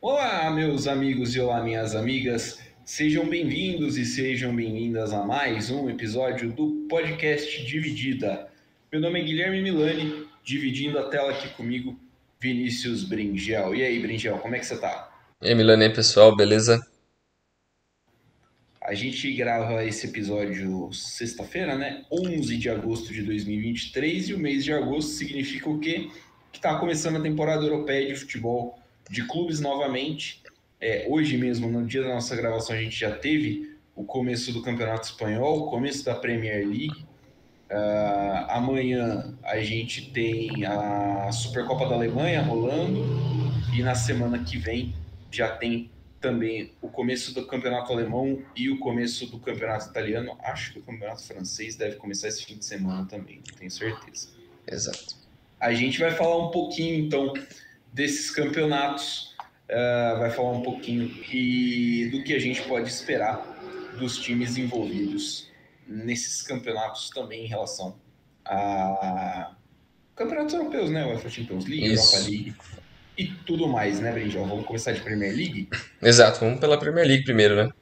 Olá, meus amigos e olá, minhas amigas. Sejam bem-vindos e sejam bem-vindas a mais um episódio do podcast Dividida. Meu nome é Guilherme Milani, dividindo a tela aqui comigo, Vinícius Bringel. E aí, Bringel, como é que você tá? E aí, Milane, pessoal, beleza? A gente grava esse episódio sexta-feira, né? 11 de agosto de 2023, e o mês de agosto significa o quê? Que está começando a temporada europeia de futebol de clubes novamente. Hoje mesmo, no dia da nossa gravação, a gente já teve o começo do Campeonato Espanhol, o começo da Premier League. Amanhã a gente tem a Supercopa da Alemanha rolando e na semana que vem já tem também o começo do campeonato alemão e o começo do campeonato italiano. Acho que o campeonato francês deve começar esse fim de semana também, não tenho certeza. Exato. A gente vai falar um pouquinho então desses campeonatos, vai falar um pouquinho e do que a gente pode esperar dos times envolvidos nesses campeonatos também em relação a campeonatos europeus, né? UEFA Champions League, Europa Isso. League e tudo mais, né, Brinjal? Vamos começar de Premier League? Exato, vamos pela Premier League primeiro, né?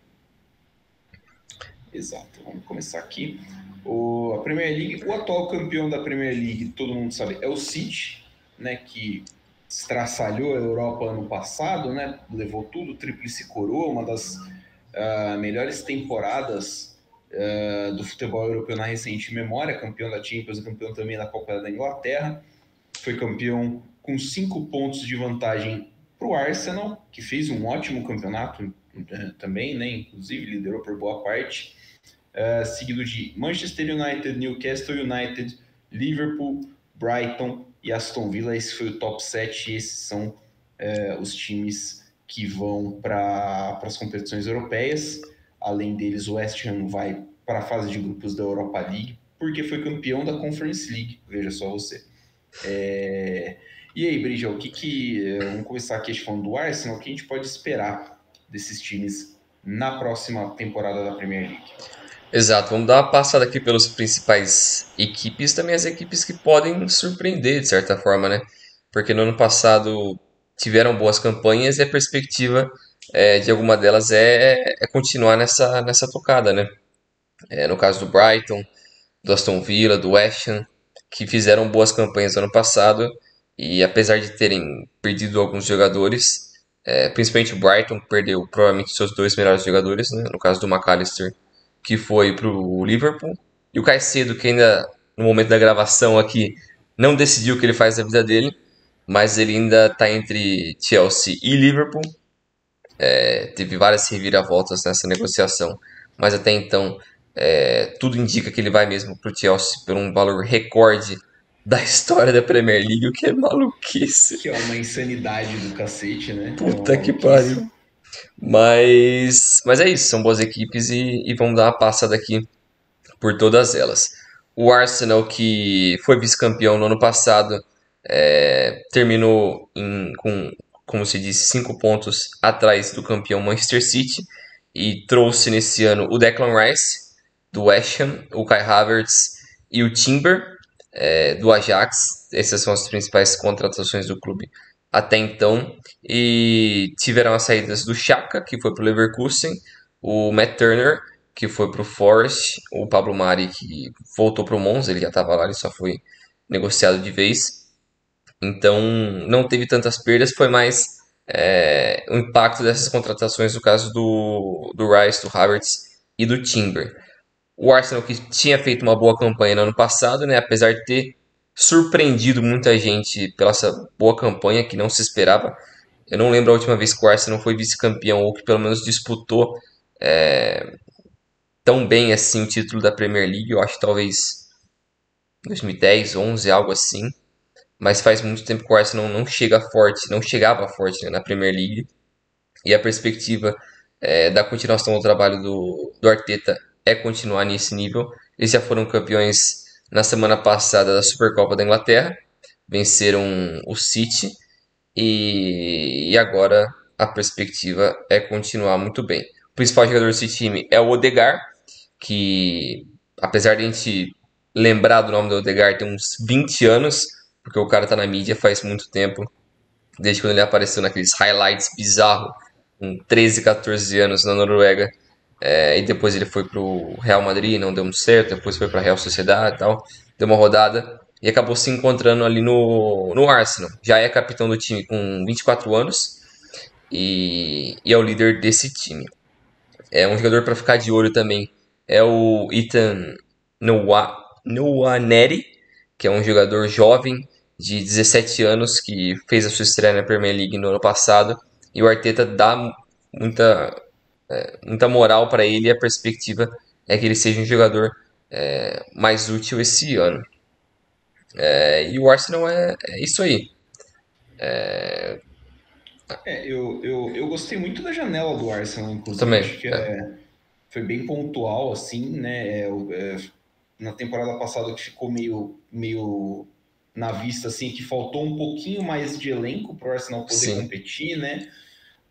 Exato, vamos começar aqui. A Premier League, o atual campeão da Premier League, todo mundo sabe, é o City, né, que estraçalhou a Europa ano passado, né, levou tudo, tríplice coroa, uma das melhores temporadas do futebol europeu na recente memória, campeão da Champions e campeão também da Copa da Inglaterra. Foi campeão com 5 pontos de vantagem para o Arsenal, que fez um ótimo campeonato também, né? Inclusive liderou por boa parte. Seguido de Manchester United, Newcastle United, Liverpool, Brighton e Aston Villa. Esse foi o top 7 e esses são os times que vão para as competições europeias. Além deles, o West Ham vai para a fase de grupos da Europa League, porque foi campeão da Conference League, veja só você. E aí, Brigel, vamos começar aqui falando do Arsenal, o que a gente pode esperar desses times na próxima temporada da Premier League? Exato, vamos dar uma passada aqui pelas principais equipes, também as equipes que podem surpreender de certa forma, né? Porque no ano passado tiveram boas campanhas e a perspectiva de alguma delas é continuar nessa tocada, né? No caso do Brighton, do Aston Villa, do West Ham, que fizeram boas campanhas no ano passado e apesar de terem perdido alguns jogadores, principalmente o Brighton perdeu provavelmente seus dois melhores jogadores, né? No caso do McAllister, que foi para o Liverpool, e o Caicedo, que ainda no momento da gravação aqui não decidiu o que ele faz da vida dele, mas ele ainda está entre Chelsea e Liverpool. Teve várias reviravoltas nessa negociação, mas até então tudo indica que ele vai mesmo para o Chelsea por um valor recorde da história da Premier League, o que é maluquice. Que é uma insanidade do cacete, né? É uma Puta que maluquice. pariu. Mas é isso, são boas equipes e vamos dar uma passada aqui por todas elas. O Arsenal, que foi vice-campeão no ano passado, terminou com, como se disse, 5 pontos atrás do campeão Manchester City e trouxe nesse ano o Declan Rice, do West Ham, o Kai Havertz e o Timber, do Ajax. Essas são as principais contratações do clube até então. E tiveram as saídas do Xhaka, que foi para o Leverkusen, o Matt Turner, que foi para o Forest, o Pablo Mari, que voltou para o Monza, ele já estava lá, ele só foi negociado de vez. Então não teve tantas perdas, foi mais o impacto dessas contratações no caso do Rice, do Havertz e do Timber. O Arsenal que tinha feito uma boa campanha no ano passado, né, apesar de ter surpreendido muita gente pela essa boa campanha que não se esperava. Eu não lembro a última vez que o Arsenal foi vice-campeão ou que pelo menos disputou tão bem assim o título da Premier League. Eu acho que talvez 2010, 11, algo assim. Mas faz muito tempo que o Arsenal não chega forte, não chegava forte, né, na Premier League. E a perspectiva da continuação do trabalho do Arteta é continuar nesse nível. Eles já foram campeões na semana passada da Supercopa da Inglaterra, venceram o City e agora a perspectiva é continuar muito bem. O principal jogador desse time é o Odegaard, que apesar de a gente lembrar do nome do Odegaard tem uns 20 anos, porque o cara tá na mídia faz muito tempo, desde quando ele apareceu naqueles highlights bizarros, com 13, 14 anos na Noruega. E depois ele foi pro Real Madrid, não deu muito certo, depois foi pra Real Sociedade e tal, deu uma rodada e acabou se encontrando ali no Arsenal. Já é capitão do time com 24 anos e é o líder desse time. É um jogador para ficar de olho também. É o Ethan Nwaneri, que é um jogador jovem de 17 anos que fez a sua estreia na Premier League no ano passado. E o Arteta dá muita, muita moral para ele e a perspectiva é que ele seja um jogador mais útil esse ano. E o Arsenal é isso aí. Eu gostei muito da janela do Arsenal, inclusive. Também. Acho que foi bem pontual, assim, né? Na temporada passada que ficou meio na vista, assim, que faltou um pouquinho mais de elenco para o Arsenal poder Sim. competir, né?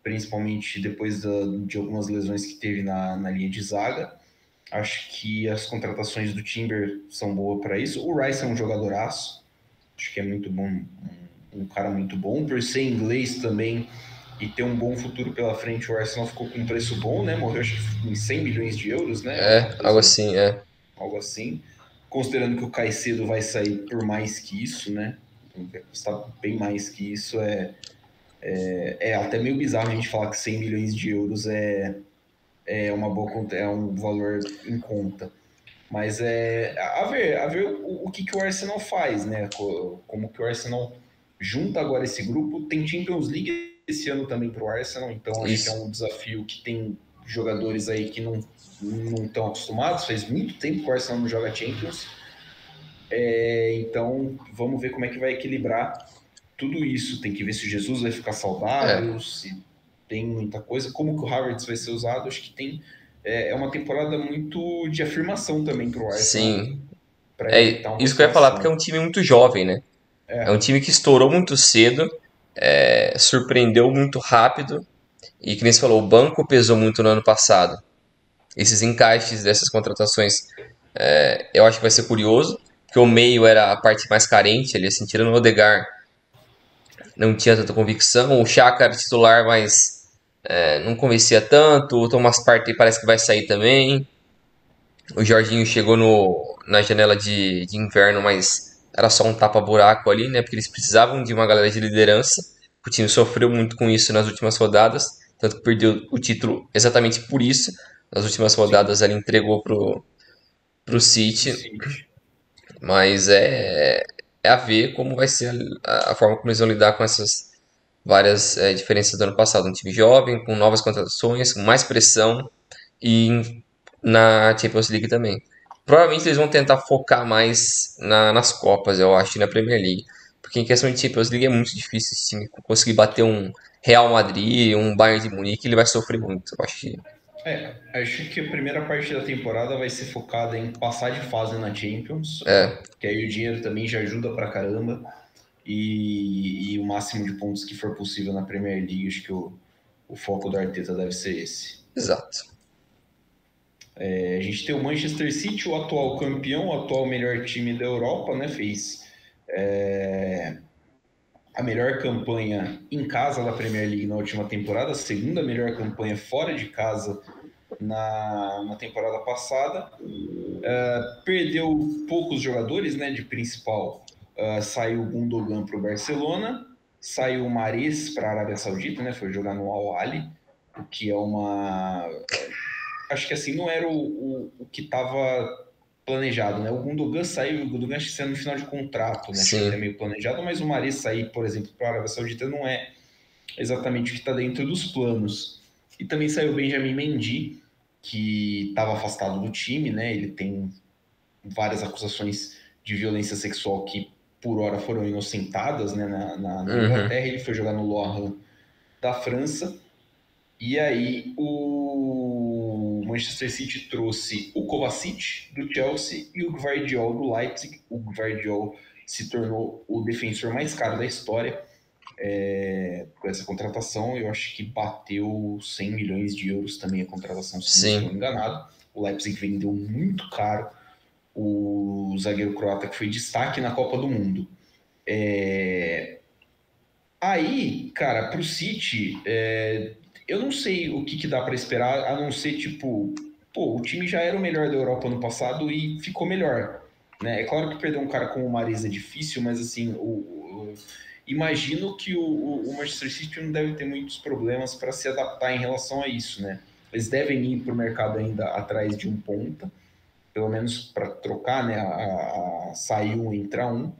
Principalmente depois de algumas lesões que teve na linha de zaga. Acho que as contratações do Timber são boas para isso. O Rice é um jogadoraço. Acho que é muito bom, um cara muito bom. Por ser inglês também e ter um bom futuro pela frente, o Arsenal ficou com um preço bom, né? Morreu acho que em 100 milhões de euros, né? Alguma Algo coisa, assim, algo assim. Considerando que o Caicedo vai sair por mais que isso, né? Vai custar bem mais que isso. É até meio bizarro a gente falar que 100 milhões de euros é uma boa é um valor em conta. Mas a ver o que o Arsenal faz, né? Como que o Arsenal junta agora esse grupo. Tem Champions League esse ano também para o Arsenal, então acho que é isso. um desafio que tem jogadores aí que não estão acostumados. Faz muito tempo que o Arsenal não joga Champions. Então vamos ver como é que vai equilibrar tudo isso. Tem que ver se o Jesus vai ficar É, saudável, se tem muita coisa, como que o Havertz vai ser usado. Acho que é uma temporada muito de afirmação também para o Arsenal, sim. para É evitar uma isso que eu ia falar, porque é situação. um time muito jovem, né? É um time que estourou muito cedo, surpreendeu muito rápido, e que nem você falou, o banco pesou muito no ano passado. Esses encaixes dessas contratações, eu acho que vai ser curioso, porque o meio era a parte mais carente ali, assim, tirando o Odegaard, não tinha tanta convicção, o Xhaka era titular, mas não convencia tanto, o Thomas Partey parece que vai sair também, o Jorginho chegou na janela de inverno, mas era só um tapa-buraco ali, né? Porque eles precisavam de uma galera de liderança. O time sofreu muito com isso nas últimas rodadas, tanto que perdeu o título exatamente por isso. Nas últimas Sim, rodadas ele entregou pro pro City, City. mas é a ver como vai ser a forma como eles vão lidar com essas várias diferenças do ano passado. Um time jovem, com novas contratações, com mais pressão e na Champions League também. Provavelmente eles vão tentar focar mais nas Copas, eu acho, e na Premier League. Porque em questão de Champions League é muito difícil esse time conseguir bater um Real Madrid, um Bayern de Munique, ele vai sofrer muito. Eu acho que. Acho que a primeira parte da temporada vai ser focada em passar de fase na Champions, É, que aí o dinheiro também já ajuda pra caramba. E o máximo de pontos que for possível na Premier League, acho que o foco do Arteta deve ser esse. exato. A gente tem o Manchester City, o atual campeão, o atual melhor time da Europa, né? Fez a melhor campanha em casa da Premier League na última temporada, a segunda melhor campanha fora de casa na temporada passada. Perdeu poucos jogadores, né? De principal, saiu o Gundogan para o Barcelona, saiu o Mahrez para a Arábia Saudita, né? Foi jogar no Al Ahly, o que é uma acho que assim, não era o que estava planejado, né? O Gundogan saiu, o Gundogan acho que saiu no final de contrato, né? Acho que até Sim, meio planejado, mas o Mahrez sair, por exemplo, para a Arábia Saudita não é exatamente o que está dentro dos planos. E também saiu o Benjamin Mendy, que estava afastado do time, né? Ele tem várias acusações de violência sexual que por hora foram inocentadas, né? Na uhum, Inglaterra, ele foi jogar no Lorient da França. E aí o Manchester City trouxe o Kovacic do Chelsea e o Gvardiol do Leipzig. O Gvardiol se tornou o defensor mais caro da história com essa contratação. Eu acho que bateu 100 milhões de euros também a contratação, se não estou sim. enganado. O Leipzig vendeu muito caro o zagueiro croata que foi destaque na Copa do Mundo. Aí, cara, pro City, eu não sei o que dá para esperar, a não ser, tipo, pô, o time já era o melhor da Europa ano passado e ficou melhor, né? É claro que perder um cara como o Mahrez é difícil, mas, assim, imagino que o Manchester City não deve ter muitos problemas para se adaptar em relação a isso, né? Eles devem ir para o mercado ainda atrás de um ponta, pelo menos para trocar, né? A sair um, entrar um,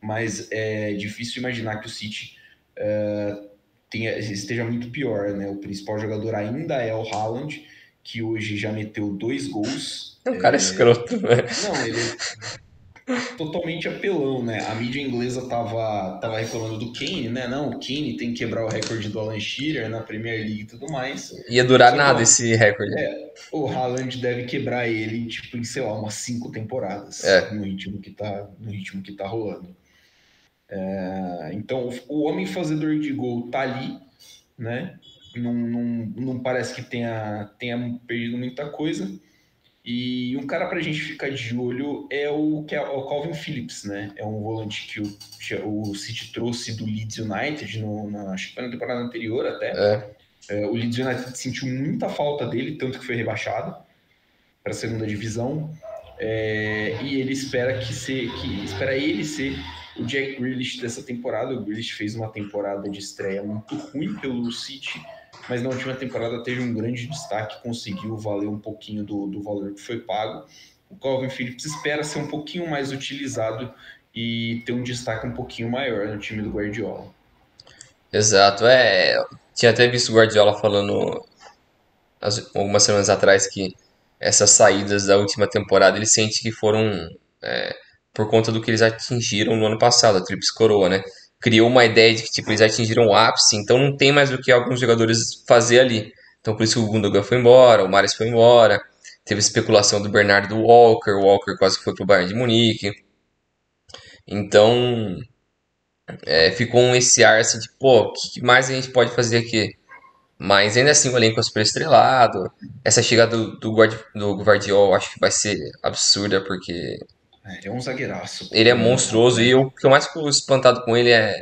mas é difícil imaginar que o City esteja muito pior, né? O principal jogador ainda é o Haaland, que hoje já meteu 2 gols. É um cara escroto, né? Não, ele é totalmente apelão, né? A mídia inglesa tava reclamando do Kane, né? Não, o Kane tem que quebrar o recorde do Alan Shearer na Premier League e tudo mais. Ia durar Só que nada esse recorde. o Haaland deve quebrar ele, tipo, em, sei lá, umas 5 temporadas, É, no ritmo que tá rolando. Então, o homem fazedor de gol tá ali, né? Não parece que tenha perdido muita coisa. E um cara para a gente ficar de olho é o Calvin Phillips, né? É um volante que o City trouxe do Leeds United, acho que foi na temporada anterior até. é. O Leeds United sentiu muita falta dele, tanto que foi rebaixado para a segunda divisão. E ele espera ele ser o Jack Grealish dessa temporada. O Grealish fez uma temporada de estreia muito ruim pelo City, mas na última temporada teve um grande destaque, conseguiu valer um pouquinho do valor que foi pago. O Calvin Phillips espera ser um pouquinho mais utilizado e ter um destaque um pouquinho maior no time do Guardiola. Exato. Tinha até visto o Guardiola falando algumas semanas atrás que essas saídas da última temporada ele sente que foram por conta do que eles atingiram no ano passado, a Tríplice Coroa, né? Criou uma ideia de que tipo, eles atingiram o ápice, então não tem mais o que alguns jogadores fazer ali. Então por isso que o Gundogan foi embora, o Mahrez foi embora, teve especulação do Bernardo Walker, o Walker quase foi pro Bayern de Munique. Então ficou esse ar assim de, pô, o que mais a gente pode fazer aqui? Mas ainda assim o elenco é super estrelado. Essa chegada do Guardiola acho que vai ser absurda, porque Ele é um zagueiraço, pô, ele é ele é muito monstruoso. E completo. o que eu mais fico espantado com ele é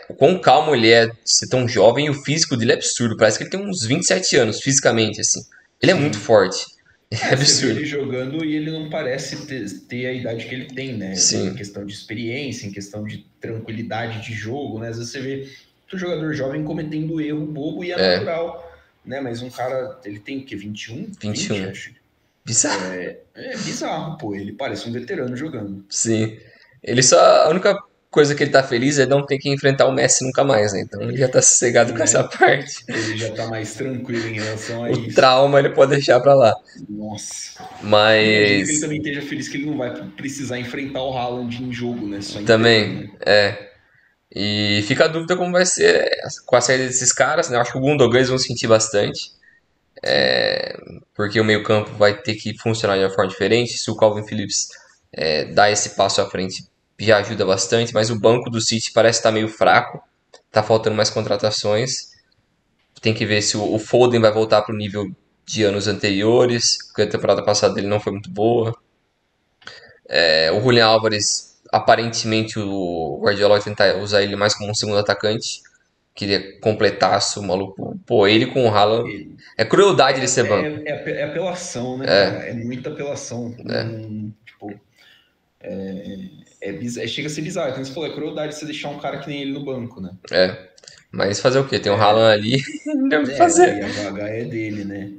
o quão calmo ele é de ser tão jovem, e o físico dele é absurdo. Parece que ele tem uns 27 anos fisicamente, assim. Ele é muito Sim. forte. É Você vê absurdo. ele jogando e ele não parece ter a idade que ele tem, né? Em Sim, questão de experiência, em questão de tranquilidade de jogo, né? Às vezes você vê o jogador jovem cometendo erro bobo e é é. natural, né? Mas um cara, ele tem o quê? 21? 20, 21. acho. Bizarro. É bizarro, pô. Ele parece um veterano jogando. Sim. Ele só. A única coisa que ele tá feliz é não ter que enfrentar o Messi nunca mais, né? Então ele já tá sossegado com essa Né? parte. Ele já tá mais tranquilo em relação a O isso. trauma ele pode deixar pra lá. Nossa. Imagino que ele Mas também esteja feliz que ele não vai precisar enfrentar o Haaland em jogo, né? Só em treino, também, né? e fica a dúvida como vai ser com a saída desses caras, né? Eu acho que o Gundogan eles vão sentir bastante, Sim. porque o meio-campo vai ter que funcionar de uma forma diferente. Se o Calvin Phillips dá esse passo à frente, já ajuda bastante, mas o banco do City parece estar meio fraco, tá faltando mais contratações. Tem que ver se o Foden vai voltar para o nível de anos anteriores, porque a temporada passada dele não foi muito boa. O Julian Álvares, aparentemente o Guardiola vai tentar usar ele mais como um segundo atacante. Queria completaço, o maluco. Pô, ele com o Haaland. Ele, É crueldade ele ser banco. é apelação, né, cara? É muita apelação. É, Tipo, chega a ser bizarro. Como você falou, é crueldade você deixar um cara que nem ele no banco, né? é. Mas fazer o quê? Tem o Haaland ali, não tem o que Daí fazer. a vaga é dele, né?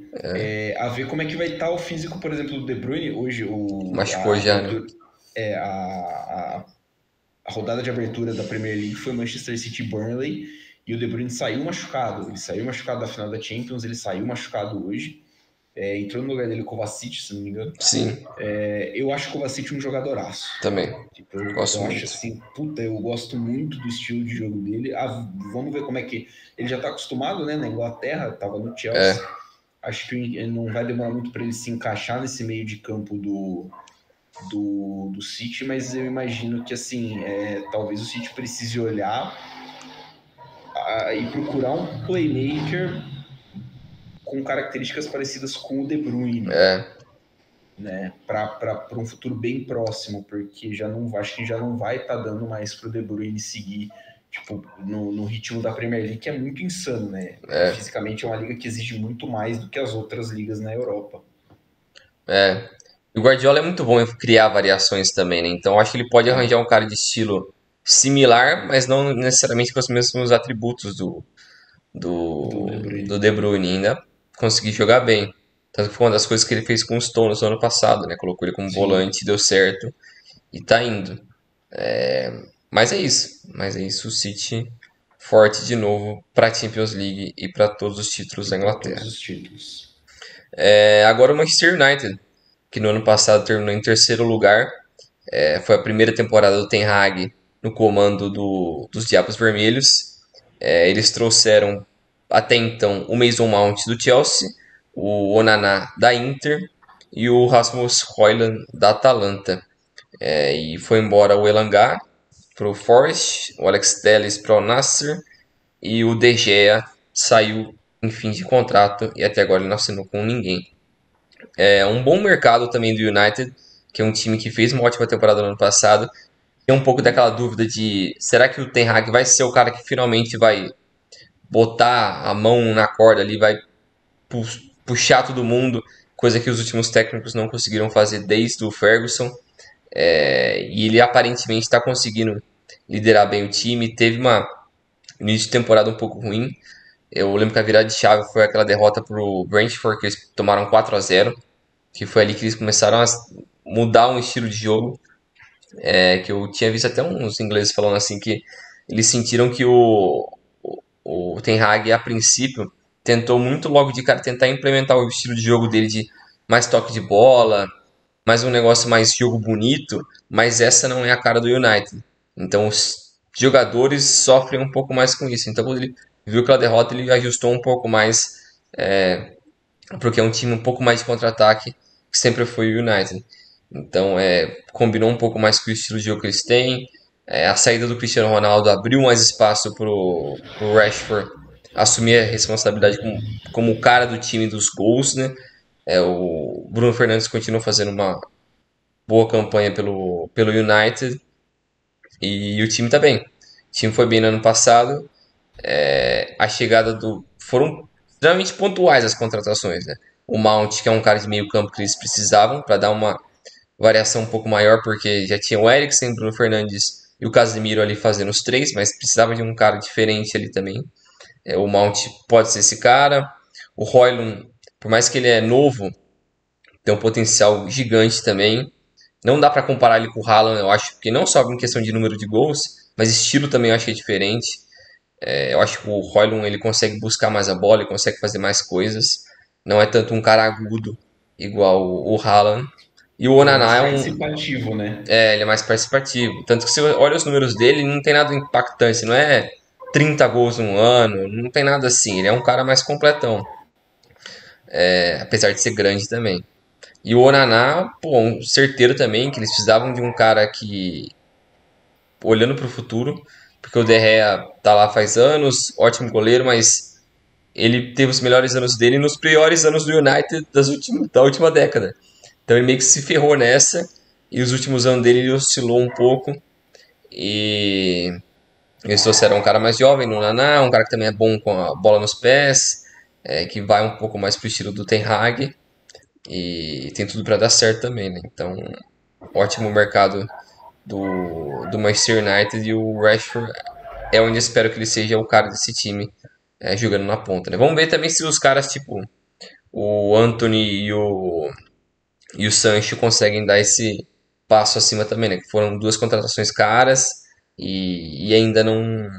A ver como é que vai estar o físico, por exemplo, do De Bruyne. Hoje, Machucou a já, né? abertura. É, a rodada de abertura da Premier League foi Manchester City e Burnley. E o De Bruyne saiu machucado. Ele saiu machucado da final da Champions, ele saiu machucado hoje. Entrou no lugar dele o Kovacic, se não me engano. Sim, Eu acho o Kovacic um jogadoraço. também. Tipo, Gosto eu acho muito. assim, puta, eu gosto muito do estilo de jogo dele. Vamos ver como é que. Ele já tá acostumado, né? Na Inglaterra, tava no Chelsea. É, Acho que não vai demorar muito para ele se encaixar nesse meio de campo do City, mas eu imagino que assim, talvez o City precise olhar e procurar um playmaker com características parecidas com o De Bruyne, é. né, para um futuro bem próximo, porque acho que já não vai estar dando mais para o De Bruyne seguir tipo, no ritmo da Premier League, que é muito insano, né? Fisicamente é uma liga que exige muito mais do que as outras ligas na Europa. É. O Guardiola é muito bom em criar variações também, né? Então eu acho que ele pode arranjar um cara de estilo similar, mas não necessariamente com os mesmos atributos Do De do Bruyne. De Bruyne. Ainda conseguir jogar bem. Tanto que foi uma das coisas que ele fez com o Stones no ano passado, né? Colocou ele como Sim. volante, deu certo e tá indo. Mas é isso. Mas é isso, o City forte de novo para a Champions League e para todos os títulos E da para todos Inglaterra. os títulos. Agora o Manchester United, que no ano passado terminou em terceiro lugar. Foi a primeira temporada do Ten Hag no comando dos Diabos Vermelhos. Eles trouxeram até então o Mason Mount do Chelsea, o Onana da Inter e o Rasmus Højlund da Atalanta. E foi embora o Elanga para o Forest, o Alex Telles para o Nasser e o De Gea saiu em fim de contrato e até agora ele não assinou com ninguém. É um bom mercado também do United, que é um time que fez uma ótima temporada no ano passado. Tem um pouco daquela dúvida de será que o Ten Hag vai ser o cara que finalmente vai botar a mão na corda ali, vai puxar todo mundo, coisa que os últimos técnicos não conseguiram fazer desde o Ferguson. E ele aparentemente está conseguindo liderar bem o time. Teve uma início de temporada um pouco ruim. Eu lembro que a virada de chave foi aquela derrota pro Brentford, que eles tomaram 4-0, que foi ali que eles começaram a mudar um estilo de jogo. Que eu tinha visto até uns ingleses falando assim que eles sentiram que o Ten Hag, a princípio, tentou muito logo de cara tentar implementar o estilo de jogo dele de mais toque de bola, mais um negócio mais jogo bonito, mas essa não é a cara do United. Então os jogadores sofrem um pouco mais com isso. Então quando ele viu aquela derrota, ele ajustou um pouco mais, porque é um time um pouco mais de contra-ataque, que sempre foi o United. Então combinou um pouco mais com o estilo de jogo que eles têm. A saída do Cristiano Ronaldo abriu mais espaço pro Rashford assumir a responsabilidade como o cara do time dos gols, né? O Bruno Fernandes continua fazendo uma boa campanha pelo United e o time tá bem. O time foi bem no ano passado. A chegada do. Foram extremamente pontuais as contratações, né? O Mount, que é um cara de meio campo que eles precisavam para dar uma variação um pouco maior, porque já tinha o Eriksen, Bruno Fernandes e o Casemiro ali fazendo os três, mas precisava de um cara diferente ali também. O Mount pode ser esse cara. O Højlund, por mais que ele é novo, tem um potencial gigante também. Não dá para comparar ele com o Haaland, eu acho, porque não só em questão de número de gols, mas estilo também eu acho que é diferente. Eu acho que o Højlund ele consegue buscar mais a bola, ele consegue fazer mais coisas. Não é tanto um cara agudo igual o Haaland. E o Ele é mais Onaná participativo, né? ele é mais participativo. Tanto que se você olha os números dele, não tem nada impactante. Não é 30 gols num ano, não tem nada assim. Ele é um cara mais completão, apesar de ser grande também. E o Onaná, pô, um certeiro também, que eles precisavam de um cara que, olhando para o futuro, porque o De Gea tá lá faz anos, ótimo goleiro, mas ele teve os melhores anos dele nos piores anos do United da última década. Então ele meio que se ferrou nessa, e os últimos anos dele ele oscilou um pouco, e eles trouxeram um cara mais jovem no Naná, um cara que também é bom com a bola nos pés, que vai um pouco mais pro estilo do Ten Hag, e tem tudo para dar certo também, né? Então, ótimo mercado do Manchester United, e o Rashford é onde eu espero que ele seja o cara desse time, jogando na ponta, né? Vamos ver também se os caras tipo o Anthony e o Sancho conseguem dar esse passo acima também, né? Que foram duas contratações caras e ainda não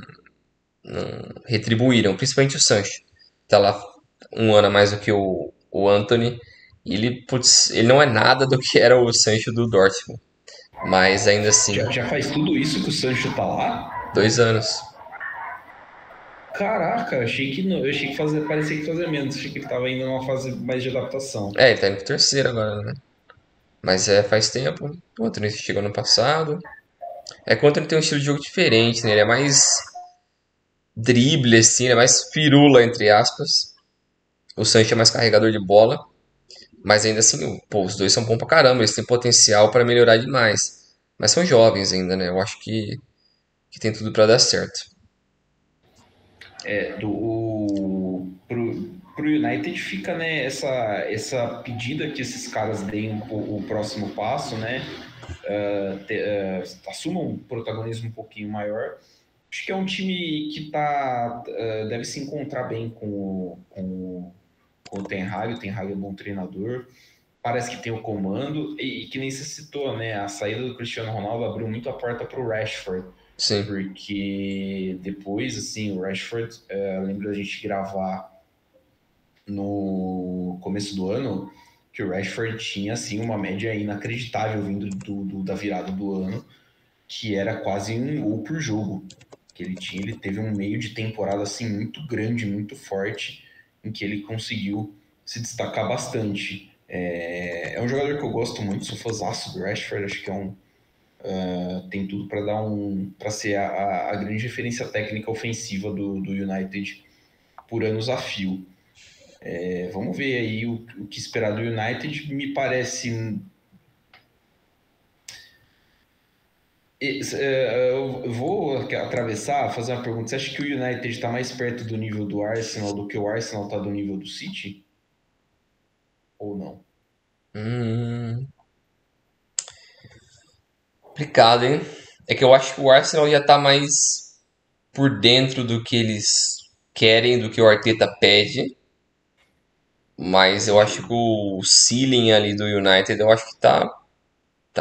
retribuíram, principalmente o Sancho. Tá lá um ano a mais do que o Anthony. E ele, putz, ele não é nada do que era o Sancho do Dortmund. Mas ainda assim, Já faz tudo isso que o Sancho tá lá? 2 anos. Caraca, achei que não. Eu achei que parecia que fazia menos. Achei que ele tava ainda numa fase mais de adaptação. Ele tá indo pro terceiro agora, né? Mas faz tempo. O Anthony chegou no passado. Que o Anthony tem um estilo de jogo diferente, né? Ele é mais drible, assim, ele é mais firula, entre aspas. O Sancho é mais carregador de bola. Mas ainda assim, pô, os dois são bons pra caramba. Eles têm potencial para melhorar demais. Mas são jovens ainda, né? Eu acho que tem tudo pra dar certo. Pro United fica, né, essa pedida que esses caras deem o próximo passo, né, assumam um protagonismo um pouquinho maior. Acho que é um time que deve se encontrar bem com o Ten Hag. O Ten Hag é um bom treinador, parece que tem o comando, e que nem se citou, né, a saída do Cristiano Ronaldo abriu muito a porta para o Rashford, Sim. porque depois, assim, o Rashford, lembro da gente gravar no começo do ano, que o Rashford tinha, assim, uma média inacreditável vindo da virada do ano, que era quase um gol por jogo que ele teve um meio de temporada, assim, muito grande, muito forte, em que ele conseguiu se destacar bastante. É um jogador que eu gosto muito, sou fãzaço do Rashford, acho que tem tudo para ser a grande referência técnica ofensiva do United por anos a fio. Vamos ver aí o que esperar do United. Me parece. Eu vou atravessar, fazer uma pergunta. Você acha que o United está mais perto do nível do Arsenal do que o Arsenal está do nível do City? Ou não? Hum, complicado, hein? É que eu acho que o Arsenal já tá mais por dentro do que eles querem, do que o Arteta pede. Mas eu acho que Entendi. o ceiling ali do United, eu acho que tá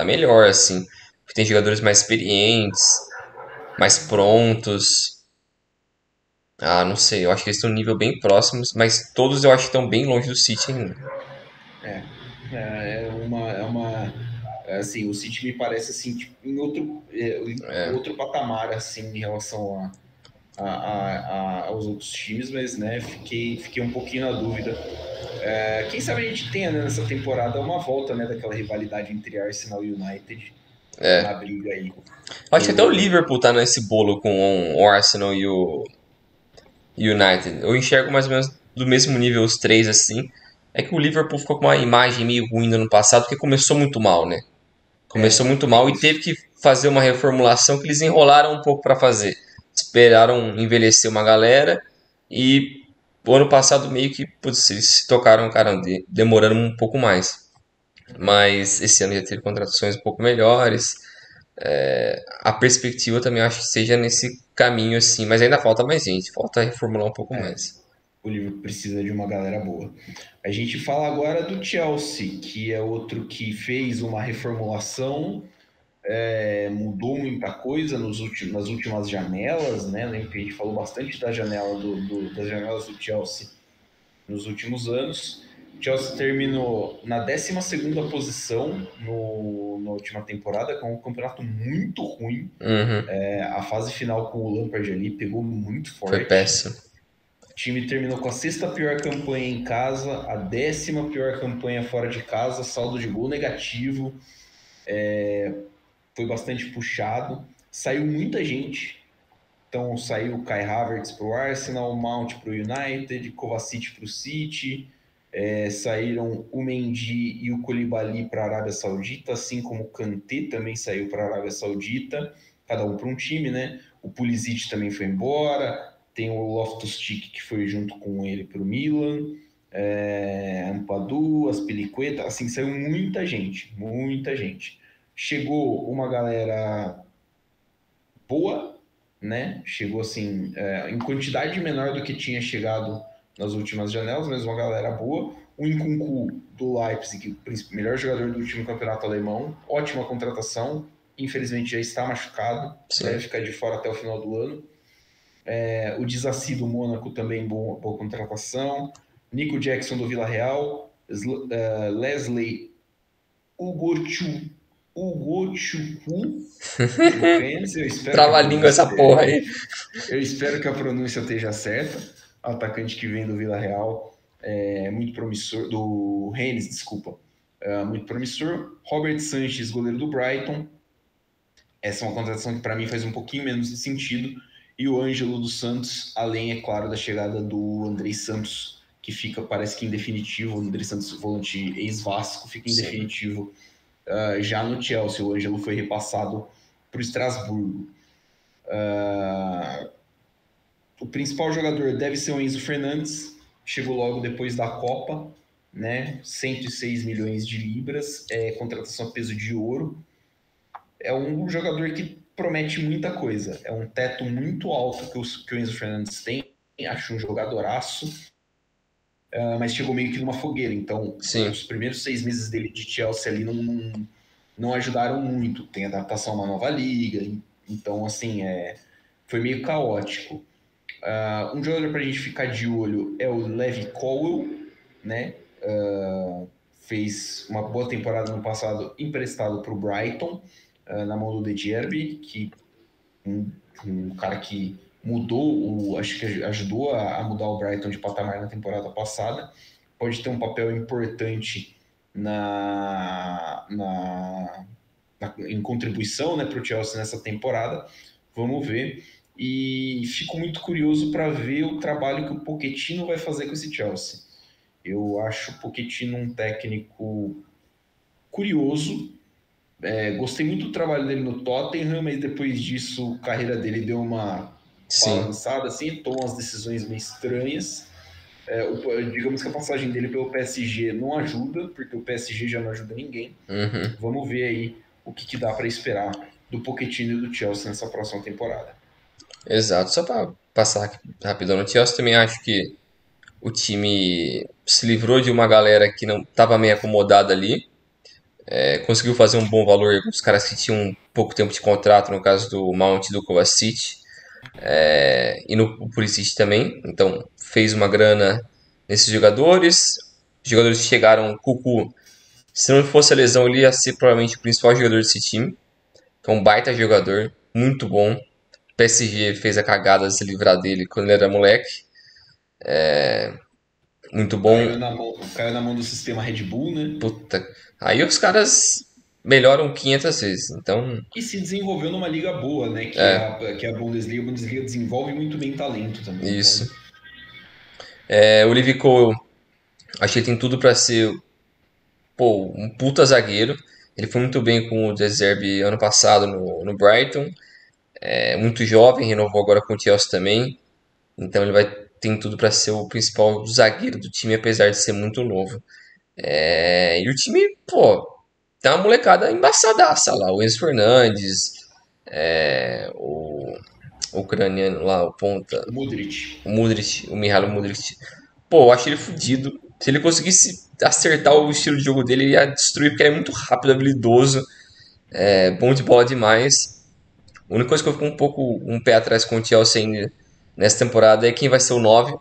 melhor, assim. Tem jogadores mais experientes, mais prontos. Ah, não sei, eu acho que eles estão em um nível bem próximos, mas todos eu acho que estão bem longe do City ainda. É, assim, o City me parece assim, tipo, em outro patamar, assim, em relação aos outros times, mas, né, fiquei um pouquinho na dúvida. Quem sabe a gente tenha, né, nessa temporada uma volta, né, daquela rivalidade entre Arsenal e United na É. briga aí Acho que até o por. Liverpool tá nesse bolo com o Arsenal e o United. Eu enxergo mais ou menos do mesmo nível os três assim. É que o Liverpool ficou com uma imagem meio ruim no ano passado, porque começou muito mal, né? Começou muito mal e teve Isso. que fazer uma reformulação que eles enrolaram um pouco para fazer. Esperaram envelhecer uma galera e o ano passado meio que putz, eles se tocaram, cara, demorando um pouco mais. Mas esse ano já teve contratações um pouco melhores. A perspectiva também acho que seja nesse caminho assim, mas ainda falta mais gente, falta reformular um pouco É, mais. o Liverpool precisa de uma galera boa. A gente fala agora do Chelsea, que é outro que fez uma reformulação, mudou muita coisa nas últimas janelas, né? Lembro que a gente falou bastante das janelas do Chelsea nos últimos anos. O Chelsea terminou na 12ª posição na última temporada, com um campeonato muito ruim. Uhum, A fase final com o Lampard ali pegou muito foi forte. péssimo. O time terminou com a sexta pior campanha em casa, a 10ª pior campanha fora de casa, saldo de gol negativo, foi bastante puxado. Saiu muita gente. Então saiu o Kai Havertz para o Arsenal, Mount para o United, Kovacic para o City, saíram o Mendy e o Koulibaly para a Arábia Saudita, assim como o Kanté também saiu para a Arábia Saudita, cada um para um time, né? O Pulisic também foi embora, tem o Loftus-Cheek que foi junto com ele para o Milan, Ampadu, Aspilicueta, assim, saiu muita gente, muita gente. Chegou uma galera boa, né? Chegou assim, em quantidade menor do que tinha chegado nas últimas janelas, mas uma galera boa. O Nkunku do Leipzig, melhor jogador do último campeonato alemão, ótima contratação. Infelizmente já está machucado, deve Sim. ficar de fora até o final do ano. O Disassi do Mônaco também boa contratação. Nico Jackson do Villarreal, Leslie Ugochukwu do Rennes, Trava-língua essa porra aí. eu espero que a pronúncia esteja certa. O atacante que vem do Vila Real é muito promissor, do Rennes, desculpa, muito promissor. Robert Sanches, goleiro do Brighton. Essa é uma contratação que para mim faz um pouquinho menos de sentido. E o Ângelo dos Santos, além, é claro, da chegada do Andrei Santos, que fica, parece que em definitivo, o Andrei Santos, volante ex-Vasco, fica em Sim. definitivo já no Chelsea. O Ângelo foi repassado para o Estrasburgo. o principal jogador deve ser o Enzo Fernandes, chegou logo depois da Copa, né? 106 milhões de libras, contratação a peso de ouro. É um jogador que promete muita coisa. É um teto muito alto que o Enzo Fernandes tem. Acho um jogadoraço, mas chegou meio que numa fogueira. Então, Sim. os primeiros 6 meses dele de Chelsea ali não ajudaram muito. Tem adaptação a uma nova liga. Então, assim, foi meio caótico. Um jogador para a gente ficar de olho é o Levi Colwill, né? Fez uma boa temporada no passado, emprestado para o Brighton, na mão do De Zerbi, que um cara que mudou, acho que ajudou a mudar o Brighton de patamar na temporada passada. Pode ter um papel importante em contribuição, né, para o Chelsea nessa temporada. Vamos ver. E fico muito curioso para ver o trabalho que o Pochettino vai fazer com esse Chelsea. Eu acho o Pochettino um técnico curioso. Gostei muito do trabalho dele no Tottenham, mas depois disso a carreira dele deu uma balançada, assim, tomou umas decisões meio estranhas. Digamos que a passagem dele pelo PSG não ajuda, porque o PSG já não ajuda ninguém. Uhum. Vamos ver aí o que dá para esperar do Pochettino e do Chelsea nessa próxima temporada. Exato. Só para passar aqui rapidão no Chelsea, também acho que o time se livrou de uma galera que não estava meio acomodada ali. Conseguiu fazer um bom valor com os caras que tinham pouco tempo de contrato, no caso do Mount e do Kovacic, e no Pulisic também. Então fez uma grana nesses jogadores. Os jogadores que chegaram, o Cucu, se não fosse a lesão, ele ia ser provavelmente o principal jogador desse time. Que é um baita jogador, muito bom. O PSG fez a cagada de se livrar dele quando ele era moleque. Muito bom. Caiu na mão do sistema Red Bull, né? Puta. Aí os caras melhoram 500 vezes. Então, E se desenvolveu numa liga boa, né? Que é a Bundesliga. A Bundesliga desenvolve muito bem talento também. isso. Então, O Levi Cole, achei que tem tudo pra ser, pô, um puta zagueiro. Ele foi muito bem com o De Zerbi ano passado no Brighton. É muito jovem, renovou agora com o Chelsea também. Então ele tem tudo pra ser o principal zagueiro do time, apesar de ser muito novo. E o time, pô, tem uma molecada embaçadaça lá. O Enzo Fernandes, o ucraniano lá, o ponta, o Modric. o Mudryk, o Mihailo Mudryk. Pô, eu acho ele fudido. Se ele conseguisse acertar o estilo de jogo dele, ele ia destruir, porque ele é muito rápido, habilidoso, bom de bola demais. A única coisa que eu fico um pé atrás com o Chelsea ainda nessa temporada é quem vai ser o 9,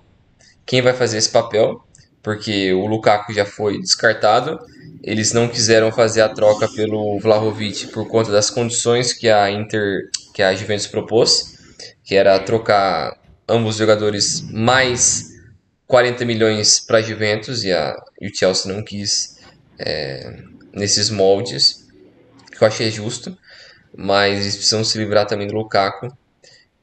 quem vai fazer esse papel, porque o Lukaku já foi descartado. Eles não quiseram fazer a troca pelo Vlahovic por conta das condições que a Juventus propôs, que era trocar ambos os jogadores mais 40 milhões para a Juventus e o Chelsea não quis nesses moldes, que eu achei justo, mas eles precisam se livrar também do Lukaku.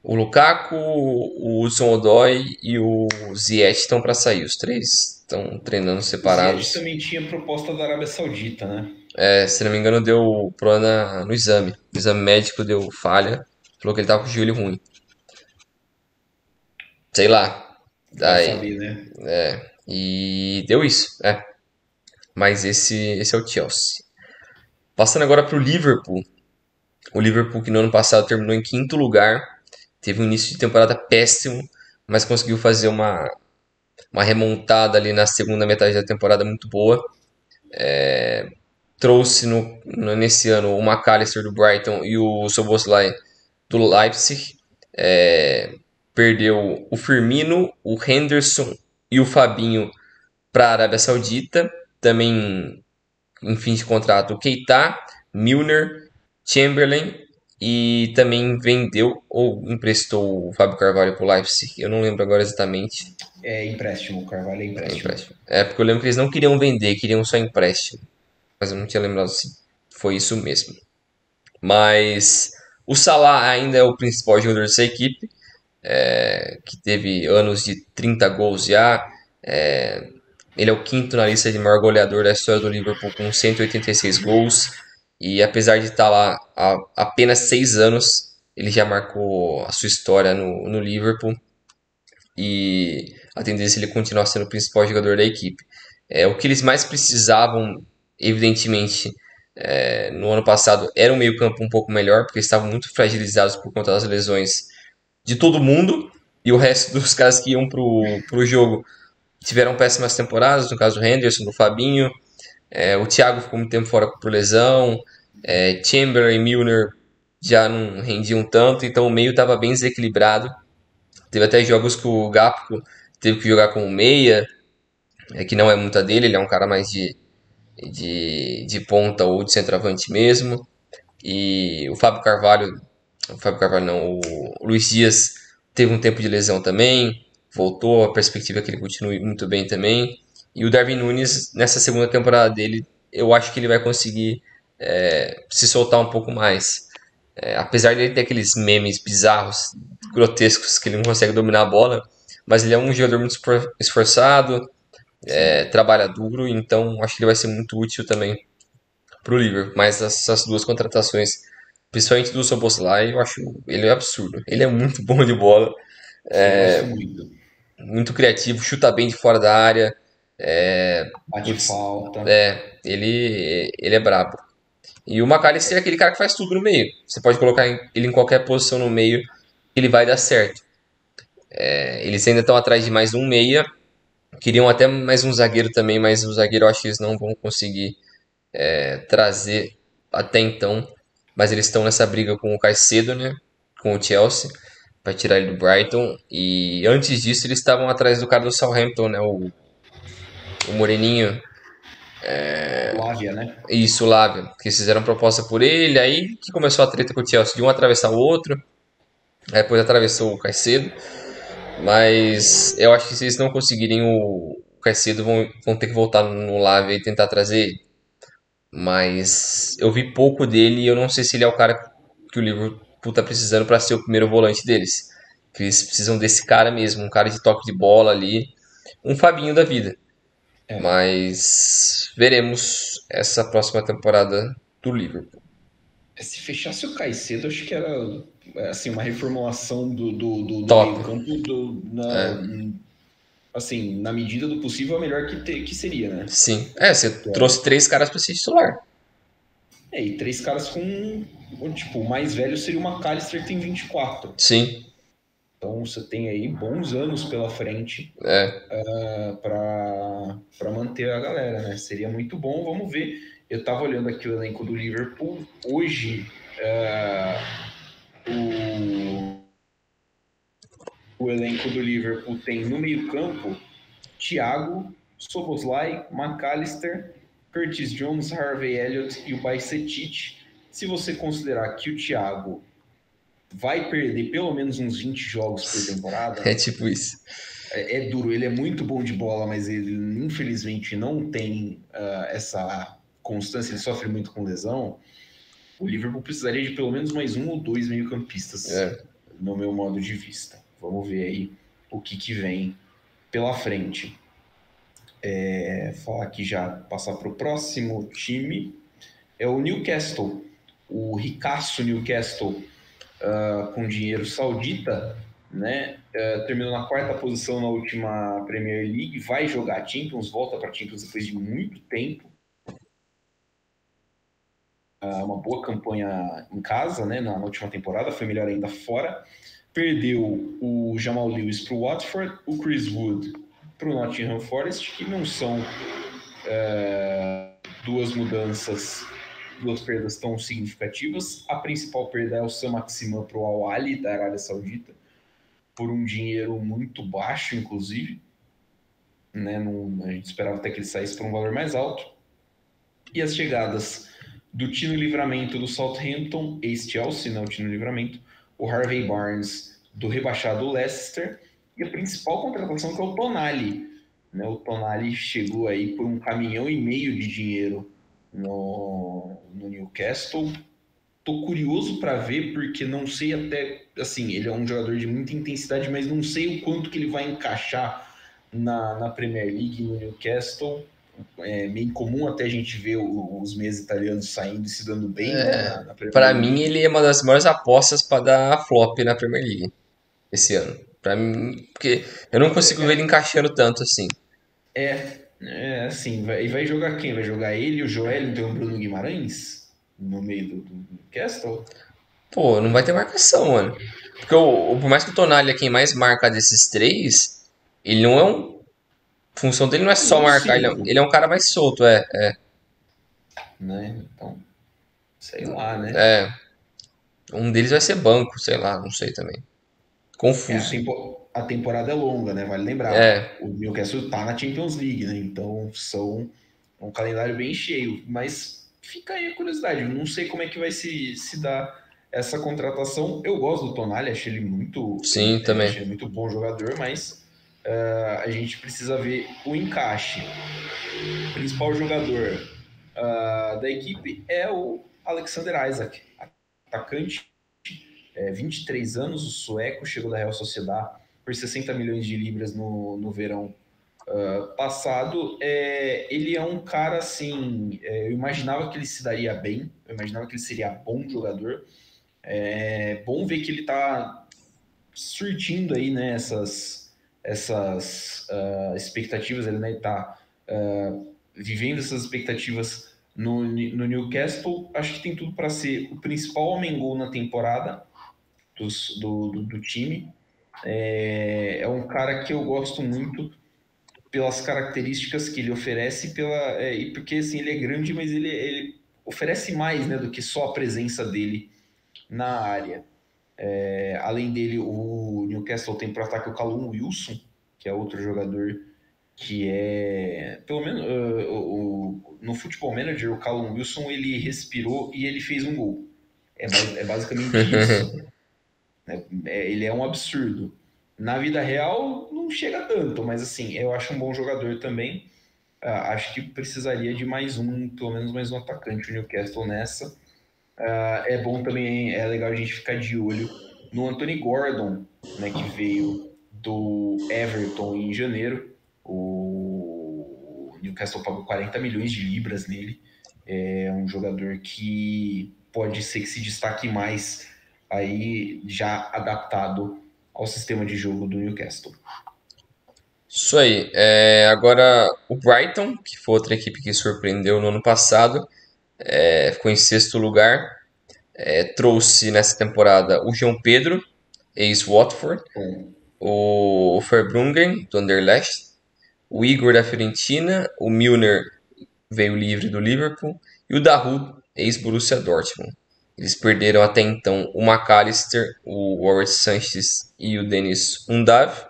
O Lukaku, o Hudson-Odoi e o Ziyech estão para sair. Os três estão treinando O Ziyech separados. também tinha proposta da Arábia Saudita, né? Se não me engano, deu problema no exame. O exame médico deu falha. Falou que ele tava com o joelho ruim. Sei lá. Vai Daí, saber, né? e deu isso. Mas esse é o Chelsea. Passando agora para o Liverpool. O Liverpool que no ano passado terminou em quinto lugar. Teve um início de temporada péssimo, mas conseguiu fazer uma remontada ali na segunda metade da temporada muito boa. Trouxe nesse ano o McAllister do Brighton e o Szoboszlai do Leipzig. Perdeu o Firmino, o Henderson e o Fabinho para a Arábia Saudita. Também em fim de contrato o Keita, Milner, Chamberlain e também vendeu ou emprestou o Fábio Carvalho para o Leipzig. Eu não lembro agora exatamente. É empréstimo, o Carvalho é empréstimo. Porque eu lembro que eles não queriam vender, queriam só empréstimo. Mas eu não tinha lembrado se foi isso mesmo. Mas o Salah ainda é o principal jogador dessa equipe, que teve anos de 30 gols já. Ele é o quinto na lista de maior goleador da história do Liverpool com 186 gols. E apesar de estar lá há apenas 6 anos, ele já marcou a sua história no Liverpool. e a tendência é ele continuar sendo o principal jogador da equipe. O que eles mais precisavam, evidentemente, no ano passado era um meio-campo um pouco melhor, porque eles estavam muito fragilizados por conta das lesões de todo mundo, e o resto dos caras que iam pro jogo tiveram péssimas temporadas, no caso do Henderson, do Fabinho, o Thiago ficou muito tempo fora por lesão, Chamberlain e Milner já não rendiam tanto, então o meio estava bem desequilibrado. Teve até jogos que o Gakpo teve que jogar com o meia, que não é muita dele, ele é um cara mais de ponta ou de centroavante mesmo. E o Fábio Carvalho não, o Luiz Dias teve um tempo de lesão também, voltou, a perspectiva é que ele continue muito bem também. E o Darwin Núñez, nessa segunda temporada dele, eu acho que ele vai conseguir se soltar um pouco mais. Apesar dele ter aqueles memes bizarros, grotescos, que ele não consegue dominar a bola, mas ele é um jogador muito esforçado, Sim. trabalha duro, então acho que ele vai ser muito útil também pro Liverpool. Mas essas duas contratações, principalmente do Szoboszlai, eu acho ele absurdo. Ele é muito bom de bola, Sim, gosto muito. muito criativo, chuta bem de fora da área. Bate Putz, falta. ele é brabo. E o McAllister é aquele cara que faz tudo no meio. Você pode colocar ele em qualquer posição no meio, ele vai dar certo. Eles ainda estão atrás de mais um meia. Queriam até mais um zagueiro também, mas o zagueiro eu acho que eles não vão conseguir trazer até então. Mas eles estão nessa briga com o Caicedo, né? Com o Chelsea, para tirar ele do Brighton. E antes disso, eles estavam atrás do cara do Southampton, né? O Moreninho. Lávia, né? Isso, Lávia. Que eles fizeram proposta por ele. Aí que começou a treta com o Chelsea, de um atravessar o outro. Aí depois atravessou o Caicedo. Mas eu acho que se eles não conseguirem o Caicedo, vão ter que voltar no Lávia e tentar trazer ele. Mas eu vi pouco dele e eu não sei se ele é o cara que o Liverpool tá precisando para ser o primeiro volante deles. Que eles precisam desse cara mesmo, um cara de toque de bola ali, um Fabinho da vida. É. Mas veremos essa próxima temporada do Liverpool. Se fechasse o Caicedo, acho que era assim, uma reformulação do Top. meio-campo assim, na medida do possível, a melhor que seria, né? Sim. Você Que trouxe é, três caras para ser titular. e três caras com. Tipo, o mais velho seria o McAllister, que tem 24. Sim. Então você tem aí bons anos pela frente É. para manter a galera, né? Seria muito bom, vamos ver. Eu estava olhando aqui o elenco do Liverpool. Hoje, o, o elenco do Liverpool tem no meio-campo Thiago, Szoboszlai, McAllister, Curtis Jones, Harvey Elliott e o Bajcetic. Se você considerar que o Thiago vai perder pelo menos uns 20 jogos por temporada, É tipo isso. é duro. Ele é muito bom de bola, mas ele infelizmente não tem essa constância, ele sofre muito com lesão. O Liverpool precisaria de pelo menos mais um ou dois meio-campistas, É. no meu modo de vista. Vamos ver aí o que vem pela frente. Falar aqui já, passar para o próximo time, é o Newcastle. O ricaço Newcastle, com dinheiro saudita, né? Terminou na quarta posição na última Premier League, vai jogar a Champions, volta para a Champions depois de muito tempo. Uma boa campanha em casa, né? Na última temporada, foi melhor ainda fora. Perdeu o Jamal Lewis para o Watford, o Chris Wood para o Nottingham Forest, que não são duas mudanças, duas perdas tão significativas. A principal perda é o Sam Maximan para o Al Ahly da Arábia Saudita, por um dinheiro muito baixo, inclusive. Né? A gente esperava até que ele saísse por um valor mais alto. E as chegadas do Tino Livramento do Southampton, ex-Chelsea, né? O Tino Livramento, o Harvey Barnes do rebaixado Leicester, e a principal contratação que é o Tonali. Né? O Tonali chegou aí por 1,5 milhão de dinheiro no Newcastle. Tô curioso para ver, porque não sei até, assim, ele é um jogador de muita intensidade, mas não sei o quanto que ele vai encaixar na Premier League no Newcastle. É meio comum até a gente ver os meias italianos saindo e se dando bem, né, na Pra Premier mim, League. ele é uma das maiores apostas para dar flop na Premier League esse ano. Pra mim, porque eu não consigo ver ele encaixando tanto assim. Assim, e vai jogar quem? Vai jogar ele, o Joelinton e o Bruno Guimarães no meio do Castle? Pô, não vai ter marcação, mano. Porque por mais que o Tonali é quem mais marca desses três, ele não é um. A função dele não é Um só dos marcar, cinco, ele é um cara mais solto, é. né? Então, sei lá, né? É. Um deles vai ser banco, sei lá, não sei também. Confuso. A temporada é longa, né? Vale lembrar. É, O Newcastle tá na Champions League, né? Então um calendário bem cheio. Mas fica aí a curiosidade. Eu não sei como é que vai se dar essa contratação. Eu gosto do Tonali, sim, também. achei ele muito bom jogador, mas a gente precisa ver o encaixe. O principal jogador da equipe é o Alexander Isak, atacante, 23 anos, o sueco, chegou da Real Sociedad por 60 milhões de libras no verão passado. Ele é um cara assim, eu imaginava que ele se daria bem, eu imaginava que ele seria bom jogador. É bom ver que ele está surtindo aí, né, essas expectativas, ele está vivendo essas expectativas no Newcastle. Acho que tem tudo para ser o principal homem-gol na temporada do time. É um cara que eu gosto muito pelas características que ele oferece, e porque assim, ele é grande, mas ele oferece mais, né, do que só a presença dele na área. Além dele, o Newcastle tem para ataque o Callum Wilson, que é outro jogador que pelo menos no Football Manager, o Callum Wilson ele respirou e ele fez um gol. É basicamente isso. Ele é um absurdo. Na vida real, não chega tanto, mas assim, eu acho um bom jogador também. Acho que precisaria de pelo menos mais um atacante, o Newcastle nessa. É bom também, é legal a gente ficar de olho no Anthony Gordon, né, que veio do Everton em janeiro. O Newcastle pagou 40 milhões de libras nele. É um jogador que pode ser que se destaque mais aí já adaptado ao sistema de jogo do Newcastle. Isso aí. Agora, o Brighton, que foi outra equipe que surpreendeu no ano passado, ficou em sexto lugar. Trouxe nessa temporada o João Pedro, ex-Watford, Bom, o Verbruggen, do Anderlecht, o Igor da Fiorentina, o Milner veio livre do Liverpool e o Dahoud, ex-Borussia Dortmund. Eles perderam até então o McAllister, o Howard Sanches e o Denis Undav,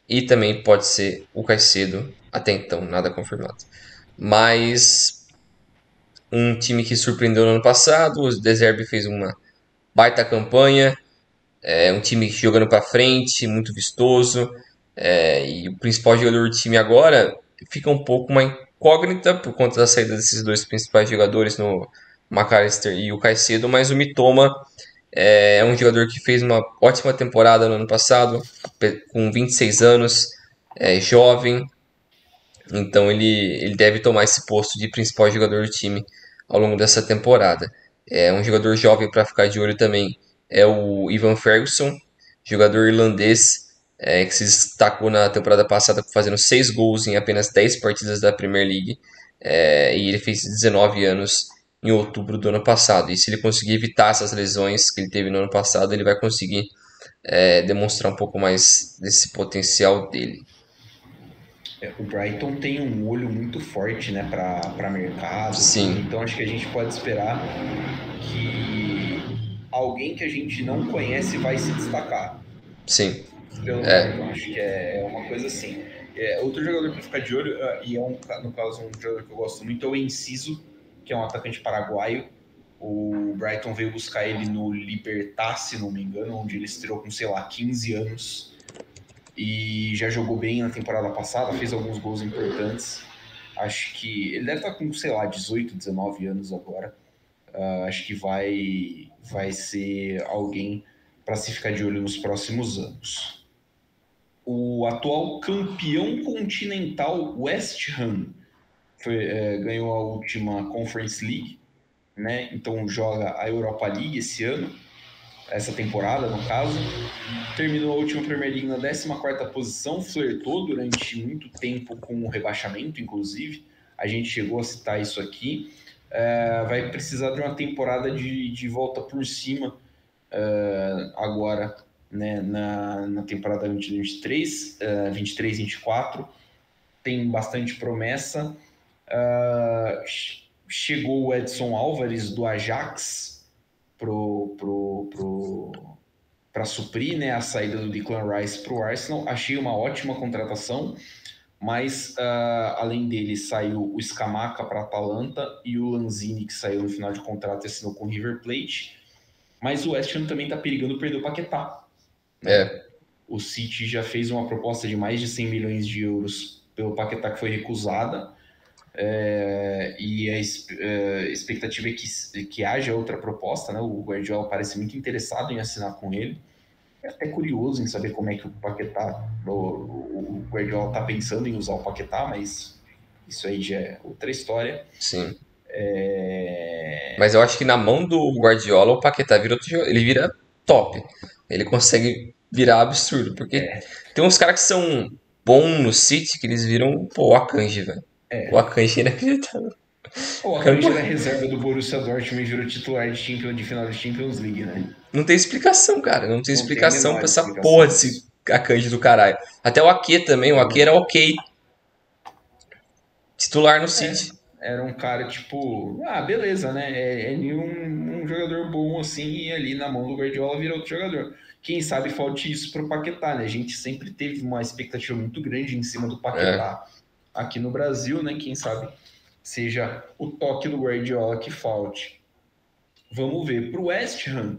e também pode ser o Caicedo, até então, nada confirmado. Mas um time que surpreendeu no ano passado, o De Zerbi fez uma baita campanha, um time jogando para frente, muito vistoso, e o principal jogador do time agora fica um pouco uma incógnita por conta da saída desses dois principais jogadores, no McAllister e o Caicedo, mas o Mitoma é um jogador que fez uma ótima temporada no ano passado, com 26 anos, jovem, então ele deve tomar esse posto de principal jogador do time ao longo dessa temporada. É um jogador jovem para ficar de olho também é o Ivan Ferguson, jogador irlandês que se destacou na temporada passada fazendo 6 gols em apenas 10 partidas da Premier League. E ele fez 19 anos em outubro do ano passado. E se ele conseguir evitar essas lesões que ele teve no ano passado, ele vai conseguir demonstrar um pouco mais desse potencial dele. o Brighton tem um olho muito forte, né, para mercado, tudo. Sim, Então acho que a gente pode esperar que alguém que a gente não conhece vai se destacar sim. pelo É, Brighton. Acho que é uma coisa assim. Outro jogador para ficar de olho, e no caso um jogador que eu gosto muito, é o Enciso, que é um atacante paraguaio. O Brighton veio buscar ele no Libertad, se não me engano, onde ele estreou com, sei lá, 15 anos e já jogou bem na temporada passada, fez alguns gols importantes. Acho que ele deve estar com, sei lá, 18, 19 anos agora. Acho que vai ser alguém para se ficar de olho nos próximos anos. O atual campeão continental West Ham ganhou a última Conference League, né? Então joga a Europa League esse ano. essa temporada, no caso. Terminou a última Premier League na 14ª posição, flertou durante muito tempo com o rebaixamento, inclusive. A gente chegou a citar isso aqui. Vai precisar de uma temporada de volta por cima agora, né, na temporada 2023, 23-24. Tem bastante promessa. Chegou o Edson Álvares do Ajax para suprir, né, a saída do Declan Rice para o Arsenal. Achei uma ótima contratação, mas além dele saiu o Scamacca para a Atalanta e o Lanzini, que saiu no final de contrato e assinou com o River Plate. Mas o West Ham também está perigando perder o Paquetá. Né? O City já fez uma proposta de mais de 100 milhões de euros pelo Paquetá, que foi recusada. E a expectativa é que haja outra proposta, né? O Guardiola parece muito interessado em assinar com ele. É até curioso em saber como é que o Paquetá, o Guardiola está pensando em usar o Paquetá, mas isso aí já é outra história. Sim. Mas eu acho que na mão do Guardiola o Paquetá vira outro jogador. Ele vira top. Ele consegue virar absurdo. Porque tem uns caras que são bons no City que eles viram, pô, o Akanji, velho. O Akanji é inacreditável. O Akanji era reserva do Borussia Dortmund e virou titular de final de Champions League, né? Não tem explicação, cara. Não tem explicação pra essa explicação. porra desse Akanji do caralho. Até o Ake também. O Ake era ok. Titular no City. Era um cara tipo, beleza, né? Um jogador bom assim e ali na mão do Guardiola vira outro jogador. Quem sabe falte isso pro Paquetá, né? A gente sempre teve uma expectativa muito grande em cima do Paquetá aqui no Brasil, né? Quem sabe seja o toque do Guardiola que falte. Vamos ver. Pro West Ham,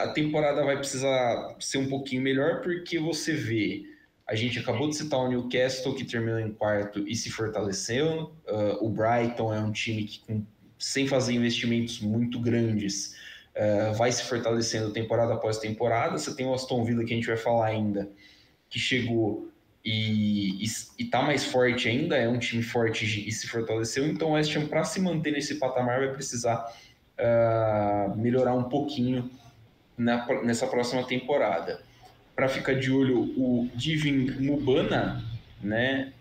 a temporada vai precisar ser um pouquinho melhor, porque você vê, a gente acabou de citar o Newcastle, que terminou em quarto e se fortaleceu. O Brighton é um time que, sem fazer investimentos muito grandes, vai se fortalecendo temporada após temporada. Você tem o Aston Villa, que a gente vai falar ainda, que chegou e está mais forte ainda, é um time forte e se fortaleceu. Então o West Ham, para se manter nesse patamar, vai precisar melhorar um pouquinho nessa próxima temporada. Para ficar de olho, o Divin Mubana, né?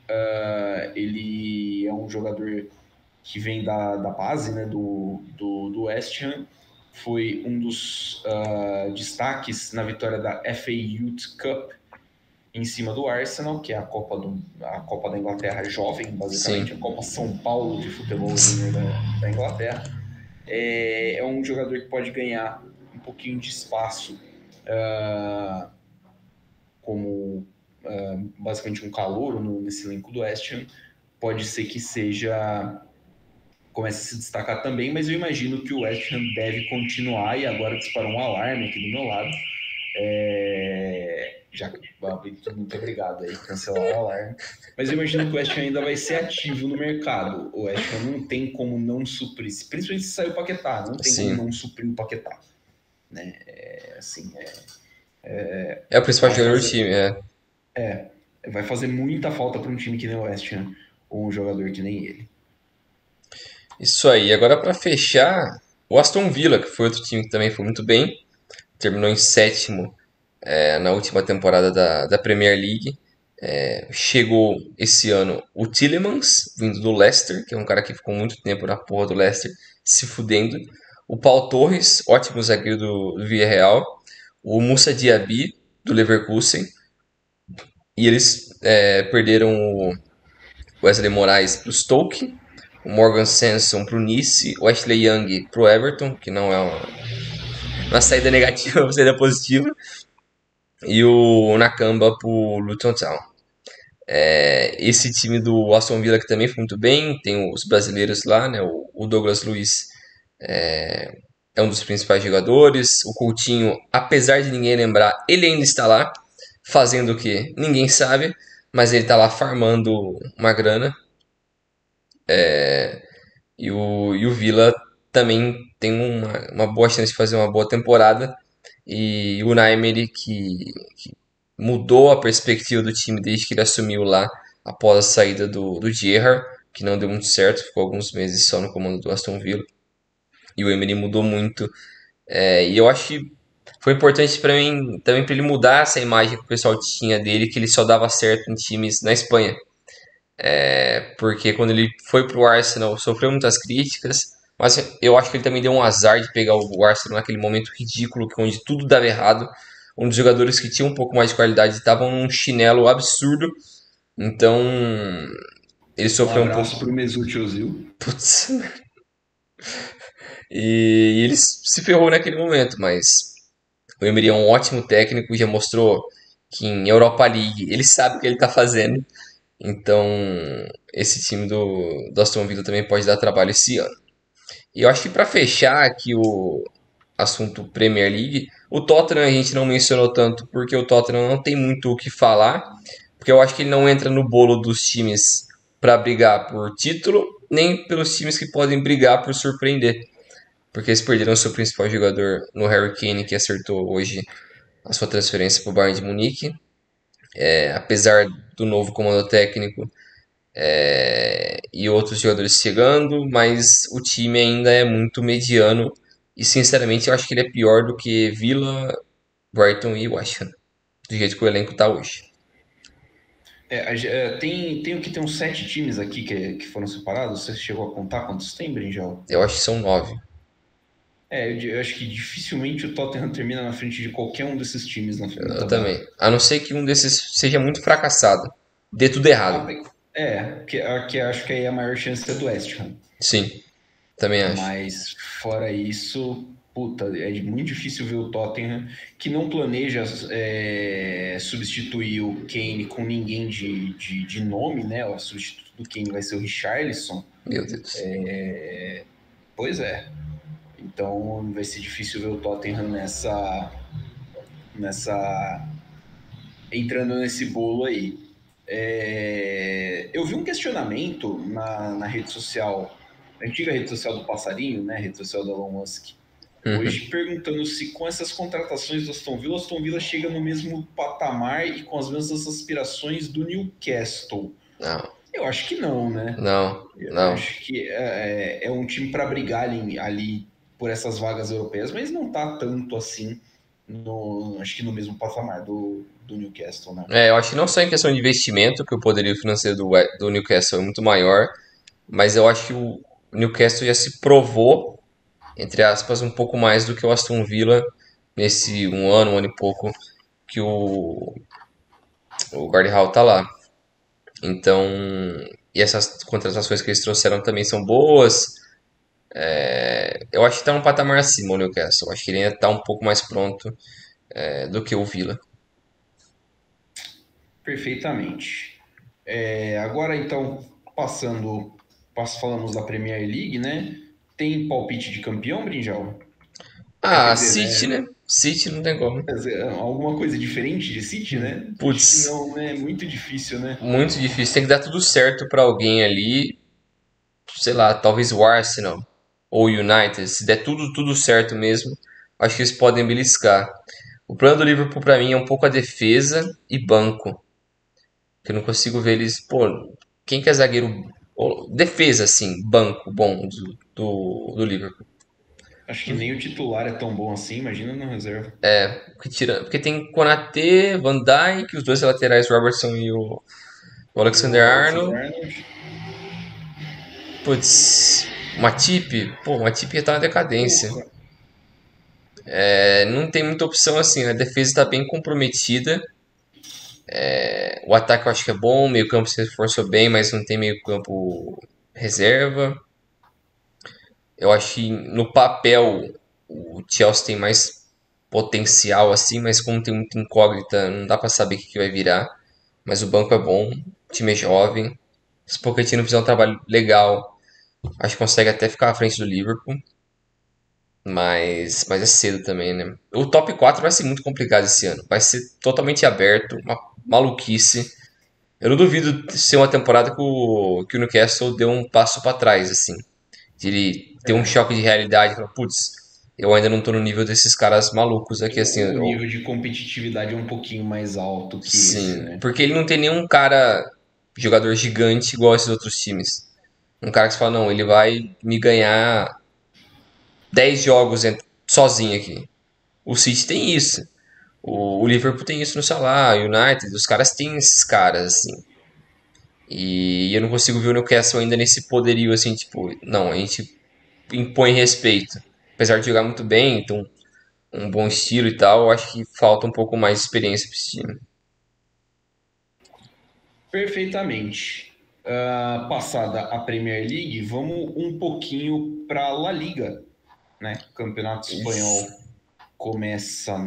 Ele é um jogador que vem da base, né, do West Ham. Foi um dos destaques na vitória da FA Youth Cup em cima do Arsenal, que é a Copa da Inglaterra jovem, basicamente. Sim. A Copa São Paulo de futebol da Inglaterra. É um jogador que pode ganhar um pouquinho de espaço como basicamente um calouro nesse elenco do West Ham. Pode ser que comece a se destacar também, mas eu imagino que o West Ham deve continuar, e agora disparou um alarme aqui do meu lado. Muito obrigado aí, cancelar o alarme. Mas eu imagino que o West Ham ainda vai ser ativo no mercado. O West Ham não tem como não suprir, principalmente se sair o Paquetá, não tem como não suprir o Paquetá. Né? É o principal jogador do time, vai fazer muita falta para um time que nem o West Ham, ou um jogador que nem ele. Isso aí. Agora, para fechar, o Aston Villa, que foi outro time que também foi muito bem, terminou em sétimo na última temporada da Premier League. Chegou esse ano o Tielemans, vindo do Leicester, que é um cara que ficou muito tempo na porra do Leicester, se fudendo. O Paul Torres, ótimo zagueiro do Villarreal. O Moussa Diaby, do Leverkusen. E eles perderam o Wesley Moraes para o Stoke, o Morgan Sanson para o Nice, o Ashley Young para o Everton, que não é uma saída negativa, uma saída positiva, e o Nakamba para o Luton Town. Esse time do Aston Villa que também foi muito bem, tem os brasileiros lá, né? O Douglas Luiz é um dos principais jogadores, o Coutinho, apesar de ninguém lembrar, ele ainda está lá, fazendo o que? Ninguém sabe, mas ele está lá farmando uma grana. E o Villa também tem uma boa chance de fazer uma boa temporada. E o Unai Emery, que mudou a perspectiva do time desde que ele assumiu lá após a saída do Gerrard, que não deu muito certo, ficou alguns meses só no comando do Aston Villa. E o Emery mudou muito E eu acho que foi importante para mim também para ele mudar essa imagem que o pessoal tinha dele, que ele só dava certo em times na Espanha. Porque quando ele foi pro Arsenal sofreu muitas críticas, mas eu acho que ele também deu um azar de pegar o Arsenal naquele momento ridículo, onde tudo dava errado, onde os jogadores que tinham um pouco mais de qualidade estavam num chinelo absurdo, então ele Um sofreu um abraço pouco. pro Mesut Ozil. Putz. E ele se ferrou naquele momento, mas o Emery é um ótimo técnico, já mostrou que em Europa League ele sabe o que ele está fazendo. Então, esse time do Aston Villa também pode dar trabalho esse ano. E eu acho que para fechar aqui o assunto Premier League, o Tottenham a gente não mencionou tanto porque o Tottenham não tem muito o que falar, porque eu acho que ele não entra no bolo dos times para brigar por título, nem pelos times que podem brigar por surpreender, porque eles perderam o seu principal jogador no Harry Kane, que acertou hoje a sua transferência para o Bayern de Munique. Apesar do novo comando técnico, e outros jogadores chegando, mas o time ainda é muito mediano e sinceramente eu acho que ele é pior do que Villa, Brighton e West Ham, do jeito que o elenco tá hoje. Tem uns 7 times aqui que foram separados. Você chegou a contar quantos tem, Brinjal? Eu acho que são 9. Eu acho que dificilmente o Tottenham termina na frente de qualquer um desses times na Eu tabela. também. A não ser que um desses seja muito fracassado. Dê tudo errado. Que acho que aí a maior chance é do West Ham. Sim, também acho. Mas fora isso, puta, é muito difícil ver o Tottenham que não planeja substituir o Kane com ninguém de nome, né? O substituto do Kane vai ser o Richarlison. Meu Deus. Pois é. Então vai ser difícil ver o Tottenham nessa entrando nesse bolo aí. Eu vi um questionamento na rede social, a antiga rede social do Passarinho, né, a rede social do Elon Musk, Uhum. hoje perguntando se com essas contratações do Aston Villa chega no mesmo patamar e com as mesmas aspirações do Newcastle. Não, Eu acho que não, né? não, Eu não. acho que é um time para brigar ali por essas vagas europeias, mas não tá tanto assim acho que no mesmo patamar do Newcastle, né? Eu acho que não só em questão de investimento, que o poderio financeiro do Newcastle é muito maior, mas eu acho que o Newcastle já se provou, entre aspas, um pouco mais do que o Aston Villa nesse um ano e pouco que o Gordie Howe tá lá. Então, e essas contratações que eles trouxeram também são boas. Eu acho que tá um patamar acima o Newcastle. Eu acho que ele ainda tá um pouco mais pronto do que o Villa. Perfeitamente. Agora, então, falamos da Premier League, né? Tem palpite de campeão, Brinjal? Quer Ah, dizer, City, né? né? City não tem como. Quer dizer, alguma coisa diferente de City, né? Acho que Putz, não, né? É muito difícil, né? muito difícil. Tem que dar tudo certo pra alguém ali. Sei lá, talvez o Arsenal ou o United. Se der tudo certo mesmo, acho que eles podem beliscar. O plano do Liverpool pra mim é um pouco a defesa e banco. Que eu não consigo ver eles. Pô, quem que é zagueiro. Defesa, assim, banco bom do Liverpool. Acho que nem o titular é tão bom assim, imagina na reserva. Porque tem Konaté, Van Dijk, os dois laterais, Robertson e o E Alexander o Arnold. Alexander-Arnold, Putz, Matip já tá na decadência. porra, Não tem muita opção assim, a defesa tá bem comprometida. O ataque eu acho que é bom, o meio campo se reforçou bem, mas não tem meio campo reserva. Eu acho que no papel o Chelsea tem mais potencial assim, mas como tem muita incógnita, não dá pra saber o que vai virar. Mas o banco é bom, o time é jovem. Se o Pochettino fizer um trabalho legal, acho que consegue até ficar à frente do Liverpool. Mas é cedo também, né? O top 4 vai ser muito complicado esse ano. Vai ser totalmente aberto, uma maluquice. Eu não duvido ser uma temporada que o Newcastle deu um passo para trás, assim. De ele ter um é, choque de realidade. Falar, putz, eu ainda não tô no nível desses caras malucos aqui, assim. o nível de competitividade é um pouquinho mais alto que esse, Sim, né? porque ele não tem nenhum cara, jogador gigante igual esses outros times. Um cara que você fala, não, ele vai me ganhar 10 jogos sozinho aqui. O City tem isso. O Liverpool tem isso no Salah, o United, os caras têm esses caras, assim. E eu não consigo ver o Newcastle ainda nesse poderio, assim, tipo, não, a gente impõe respeito. Apesar de jogar muito bem, então um bom estilo e tal, eu acho que falta um pouco mais de experiência para esse time. Perfeitamente. Passada a Premier League, vamos um pouquinho para a La Liga, né? O Campeonato Isso. Espanhol começa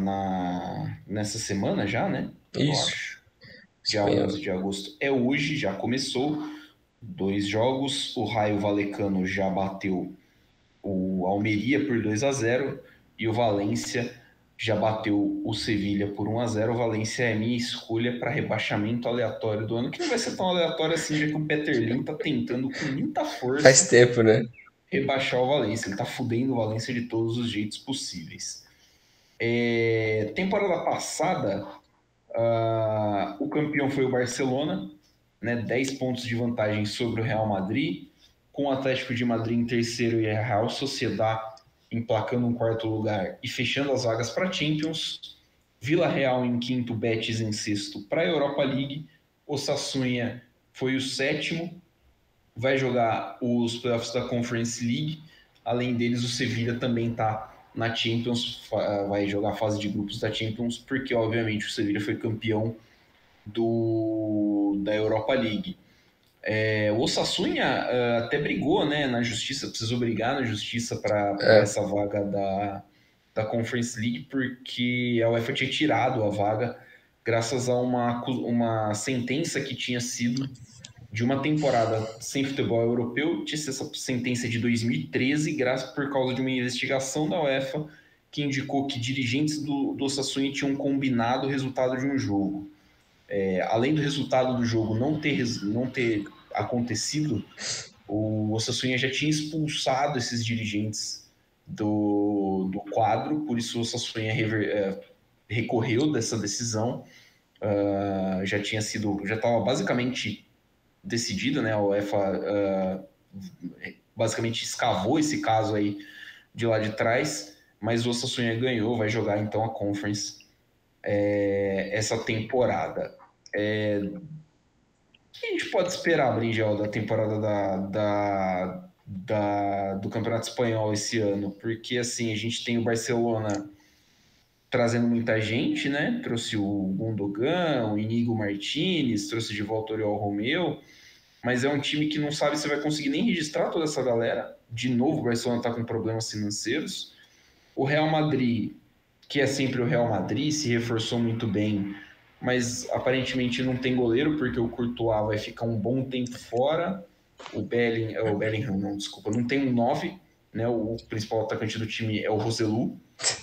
nessa semana já, né? Eu Isso. acho. Dia Espanhol. 11 de agosto é hoje, já começou. 2 jogos. O Raio Vallecano já bateu o Almeria por 2-0 e o Valência já bateu o Sevilha por 1-0. O Valência é a minha escolha para rebaixamento aleatório do ano, que não vai ser tão aleatório assim, já que o Peter Lim tá tentando com muita Faz força tempo, né? rebaixar o Valência. Ele tá fudendo o Valência de todos os jeitos possíveis. Temporada passada, o campeão foi o Barcelona, né, 10 pontos de vantagem sobre o Real Madrid, com o Atlético de Madrid em terceiro e a Real Sociedad emplacando um quarto lugar e fechando as vagas para Champions, Vila Real em quinto, Betis em sexto para a Europa League, o Sassuolo foi o sétimo, vai jogar os playoffs da Conference League, além deles o Sevilla também está na Champions, vai jogar a fase de grupos da Champions, porque obviamente o Sevilla foi campeão da Europa League. O Osasuna até brigou, né, na justiça, precisou brigar na justiça para pegar É. essa vaga da Conference League, porque a UEFA tinha tirado a vaga graças a uma sentença que tinha sido de uma temporada sem futebol europeu, tinha sido essa sentença de 2013, graças por causa de uma investigação da UEFA que indicou que dirigentes do Osasuna tinham combinado o resultado de um jogo. Além do resultado do jogo não ter acontecido, o Osasuna já tinha expulsado esses dirigentes do quadro, por isso o Osasuna recorreu dessa decisão. Já estava basicamente decidido, né? A UEFA basicamente escavou esse caso aí de lá de trás, mas o Osasuna ganhou, vai jogar então a Conference essa temporada. O que a gente pode esperar, Brinjal, da temporada do Campeonato Espanhol esse ano? Porque, assim, a gente tem o Barcelona trazendo muita gente, né? Trouxe o Gundogan, o Inigo Martínez, trouxe de volta o Oriol Romeu, mas é um time que não sabe se vai conseguir nem registrar toda essa galera. De novo, o Barcelona está com problemas financeiros. O Real Madrid, que é sempre o Real Madrid, se reforçou muito bem, mas aparentemente não tem goleiro, porque o Courtois vai ficar um bom tempo fora. O Bellingham, não, desculpa, não tem um 9, né? O principal atacante do time é o Roselu,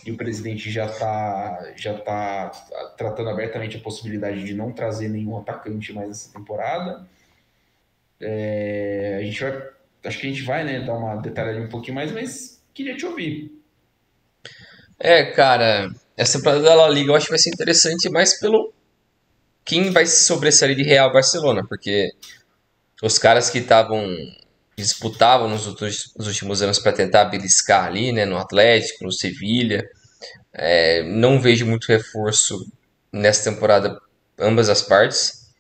e o presidente já tá tratando abertamente a possibilidade de não trazer nenhum atacante mais essa temporada. Acho que a gente vai, né, dar uma detalhada um pouquinho mais, mas queria te ouvir. Cara, essa temporada da La Liga eu acho que vai ser interessante mais pelo quem vai se sobressair de Real Barcelona, porque os caras que disputavam nos últimos anos para tentar beliscar ali, né, no Atlético, no Sevilha, não vejo muito reforço nessa temporada, ambas as partes.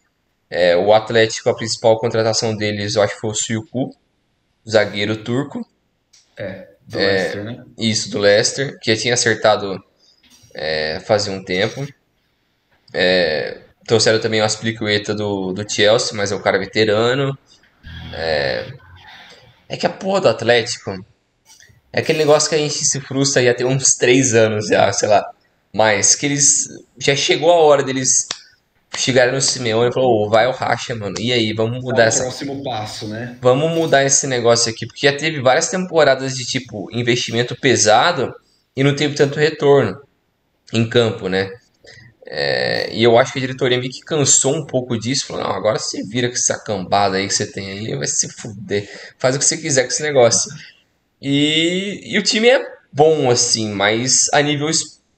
O Atlético, a principal contratação deles, eu acho que foi o Suyuku, zagueiro turco, Do Leicester, né? isso do Leicester, que já tinha acertado fazia um tempo. Trouxeram também o Aspilicueta do Chelsea, mas é um cara veterano. É que a porra do Atlético é aquele negócio que a gente se frustra já tem uns 3 anos já, sei lá. Mas que eles. Já chegou a hora deles chegarem no Simeone e falou, ô, vai o racha, mano. E aí, Dá o próximo passo, né? Vamos mudar esse negócio aqui. Porque já teve várias temporadas de tipo investimento pesado e não teve tanto retorno em campo, né? E eu acho que a diretoria meio que cansou um pouco disso. Falou, não, agora você vira com essa cambada aí que você tem aí, vai se fuder. Faz o que você quiser com esse negócio. E o time é bom, assim, mas a nível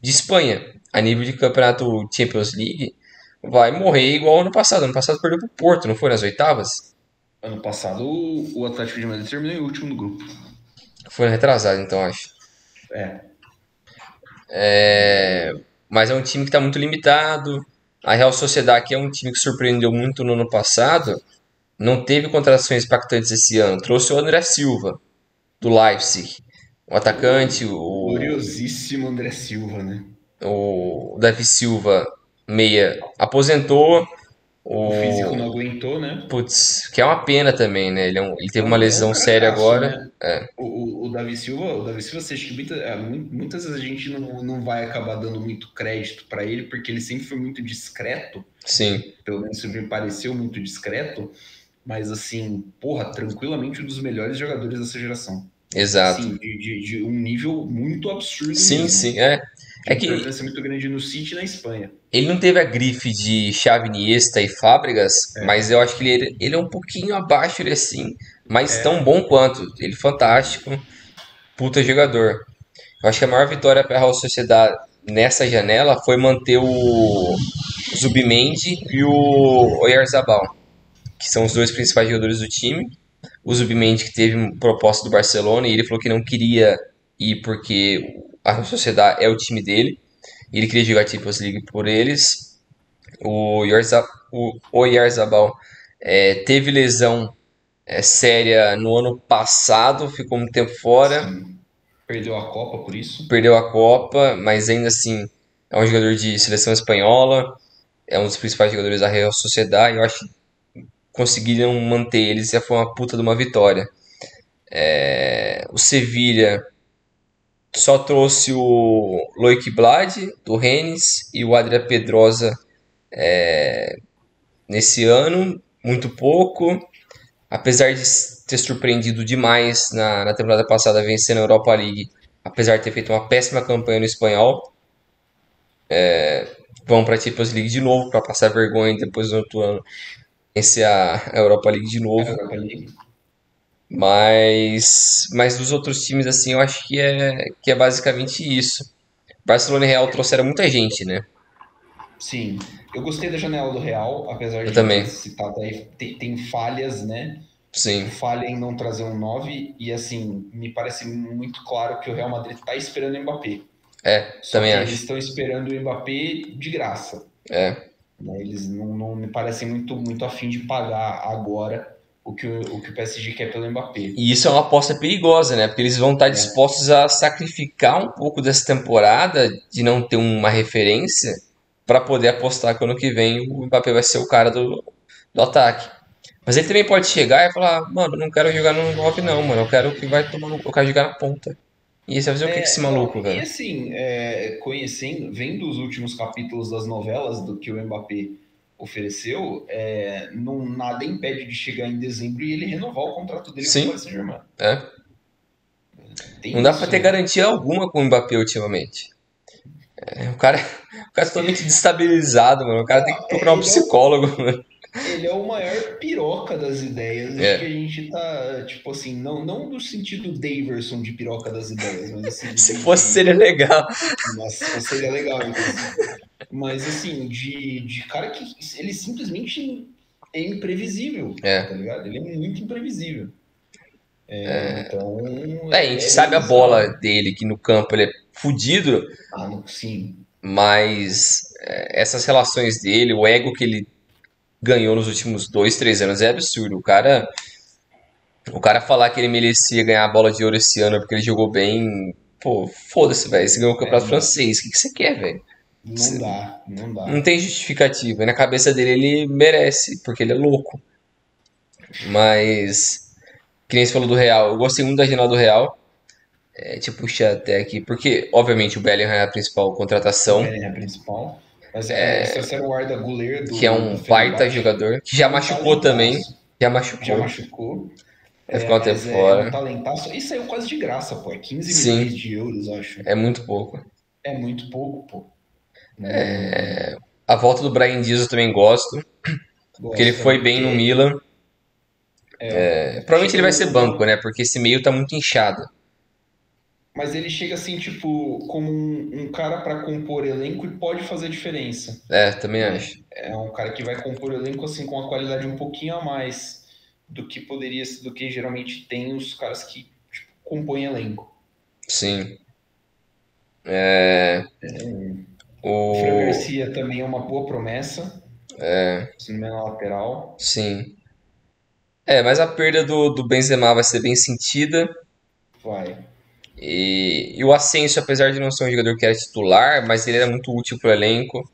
de Espanha, a nível de campeonato Champions League, vai morrer igual ano passado. Ano passado perdeu pro Porto, não foi nas oitavas? Ano passado, o Atlético de Madrid terminou em último no grupo. Foi retrasado, então acho. É. Mas é um time que está muito limitado. A Real Sociedad, que é um time que surpreendeu muito no ano passado, não teve contratações impactantes esse ano. Trouxe o André Silva, do Leipzig. O atacante, O gloriosíssimo André Silva, né? o Davi Silva, meia, aposentou. O físico O não aguentou, né? Putz, que é uma pena também, né? Ele teve uma Não, é um lesão séria cracaço, agora. né? O Davi Silva, você acha que muitas vezes a gente não vai acabar dando muito crédito para ele, porque ele sempre foi muito discreto, Sim, pelo menos sempre me pareceu muito discreto, mas assim, porra, tranquilamente um dos melhores jogadores dessa geração. exato. Assim, de um nível muito absurdo Sim, mesmo. sim, é. De É que importância muito grande no City e na Espanha. ele não teve a grife de Xavi, Iniesta e Fábregas, mas É, eu acho que ele é um pouquinho abaixo, ele assim, mas tão bom quanto. Ele fantástico, puta jogador. Eu acho que a maior vitória para a Real Sociedade nessa janela foi manter o Zubimendi e o Oyarzabal, que são os dois principais jogadores do time. O Zubimendi que teve um propósito do Barcelona e ele falou que não queria ir porque a Real Sociedad é o time dele. E ele queria jogar a Champions League por eles. O Oyarzabal teve lesão séria no ano passado, ficou um tempo fora, sim. Perdeu a Copa por isso. perdeu a Copa, mas ainda assim é um jogador de seleção espanhola, é um dos principais jogadores da Real Sociedad e eu acho que conseguiram manter eles e foi uma puta de uma vitória. O Sevilha só trouxe o Loic Blad do Rennes e o Adria Pedrosa nesse ano, muito pouco. Apesar de ter surpreendido demais na temporada passada vencendo a Europa League, apesar de ter feito uma péssima campanha no espanhol, vão para a Champions League de novo para passar vergonha depois do outro ano vencer a Europa League de A novo. Europa League. Mas dos outros times assim, eu acho que é basicamente isso. Barcelona e Real trouxeram muita gente, né? Sim, eu gostei da janela do Real, apesar Eu de ter também. citado aí, tem falhas, né? Tipo, Sim. falha em não trazer um 9 e assim, me parece muito claro que o Real Madrid está esperando o Mbappé. É, Só também que eles acho. estão esperando o Mbappé de graça, É. né? Eles não me parecem muito afim de pagar agora o que o PSG quer pelo Mbappé. E isso é uma aposta perigosa, né? Porque eles vão estar É, dispostos a sacrificar um pouco dessa temporada de não ter uma referência para poder apostar que ano que vem o Mbappé vai ser o cara do ataque. Mas ele também pode chegar e falar, mano, não quero jogar no 9 não, mano. Eu quero que vai tomar no... Eu quero jogar na ponta. E você vai fazer o que com esse Não, maluco, e velho? assim, conhecendo, vendo os últimos capítulos das novelas do que o Mbappé ofereceu, nada impede de chegar em dezembro e ele renovar o contrato dele com o Sim, Paris Saint-Germain. é. Não Tem dá pra isso, ter né? garantia alguma com o Mbappé ultimamente. O cara é totalmente destabilizado, mano. O cara tem que procurar um Ele é o, psicólogo, mano. ele é o maior piroca das ideias. Acho que a É. gente tá, tipo assim, não no sentido Daverson de piroca das ideias, mas assim, Se fosse, seria legal. nossa, seria legal, inclusive. Mas assim, de cara que ele simplesmente é imprevisível, tá É. ligado? Ele é muito imprevisível. Então A gente é meio sabe a bola bizarro. dele, que no campo ele é fudido, Ah, não, sim. mas essas relações dele, o ego que ele ganhou nos últimos 2, 3 anos é absurdo. O cara falar que ele merecia ganhar a bola de ouro esse ano porque ele jogou bem, pô, foda-se, velho. Você ganhou o campeonato Não, francês, o que você quer, velho? não dá, não Não dá. tem justificativa. E na cabeça dele ele merece, porque ele é louco. Mas, que nem você falou do Real, eu gostei muito da janela do Real. Deixa eu puxar até aqui, porque, obviamente, o Bellingham é a principal O contratação, Bellingham é principal. Mas eles trouxeram o Arda Güler que é do um baita Fenerbahçe, jogador, que que já é um machucou também. talentaço. Já Já machucou, machucou, vai ficar um tempo mas é um fora. talentaço. E saiu quase de graça, pô. É 15 milhões Sim, de euros, acho. é muito pouco. É muito pouco, pô. Não A volta do Bryan Dias eu também gosto, porque ele gosto foi também, bem no porque Milan. Provavelmente ele vai ser o banco, né? Porque esse meio tá muito inchado. mas ele chega assim, tipo, como um cara para compor elenco e pode fazer diferença, É, também né? acho. É um cara que vai compor elenco assim com a qualidade um pouquinho a mais do que geralmente tem os caras que tipo, compõem elenco. Sim. O Fran O. Garcia também é uma boa promessa, se não me engano, na lateral. Sim. É, mas a perda do Benzema vai ser bem sentida. Vai. E o Asensio, apesar de não ser um jogador que era titular, mas ele era muito útil para o elenco.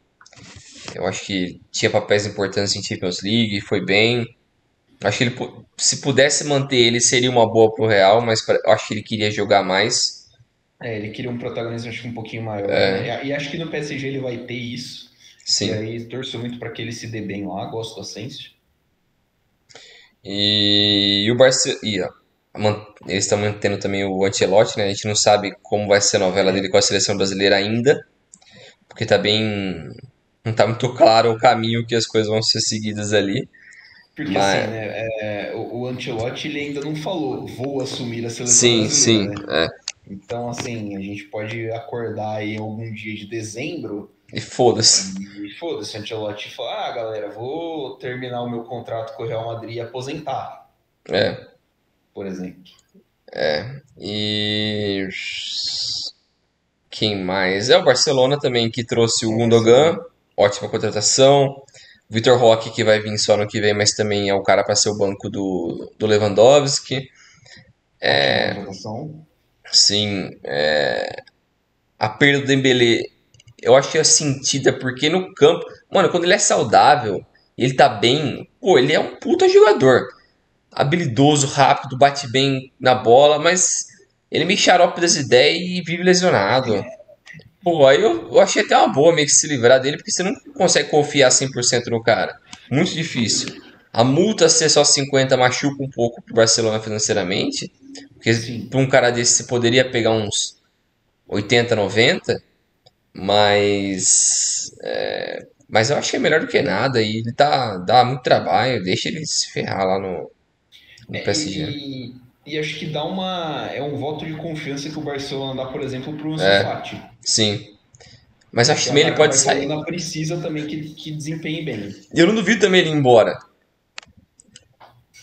Eu acho que tinha papéis importantes em Champions League, foi bem. Acho que ele, se pudesse manter ele, seria uma boa pro Real, mas eu acho que ele queria jogar mais. É, ele queria um protagonismo acho que um pouquinho maior, né? E acho que no PSG ele vai ter isso. E Sim. aí torço muito para que ele se dê bem lá, gosto do Asensio. E o Barcelona. Eles estão mantendo também o Ancelotti, né? A gente não sabe como vai ser a novela dele com a seleção brasileira ainda, porque tá bem. Não tá muito claro o caminho que as coisas vão ser seguidas ali. Porque assim, Mas. né, o Ancelotti ele ainda não falou, vou assumir a seleção Sim, brasileira, sim. né? Então, assim, a gente pode acordar aí algum dia de dezembro E foda-se. e foda-se, o Ancelotti falar, galera, vou terminar o meu contrato com o Real Madrid e aposentar, É. por exemplo. E. Quem mais? É o Barcelona também que trouxe o É o Gundogan, Barcelona. ótima contratação. Vitor Roque que vai vir só ano que vem, mas também é o cara para ser o banco do Lewandowski. Ótima contratação. Sim, a perda do Dembélé eu achei sentida porque no campo, mano, quando ele é saudável, ele tá bem, pô, ele é um puta jogador. Habilidoso, rápido, bate bem na bola, mas ele é meio xarope das ideias e vive lesionado. Pô, aí eu achei até uma boa meio que se livrar dele, porque você não consegue confiar 100% no cara. Muito difícil. A multa ser só 50 machuca um pouco pro Barcelona financeiramente, porque Sim. pra um cara desse você poderia pegar uns 80, 90, mas eu acho que é melhor do que nada e ele dá muito trabalho, deixa ele se ferrar lá no É, PSG. e acho que é um voto de confiança que o Barcelona dá, por exemplo, para o Ansu Fati. Sim. Mas acho que Que é um também ele cara que o pode sair. Barcelona precisa também que desempenhe bem. E eu não duvido também ele ir embora.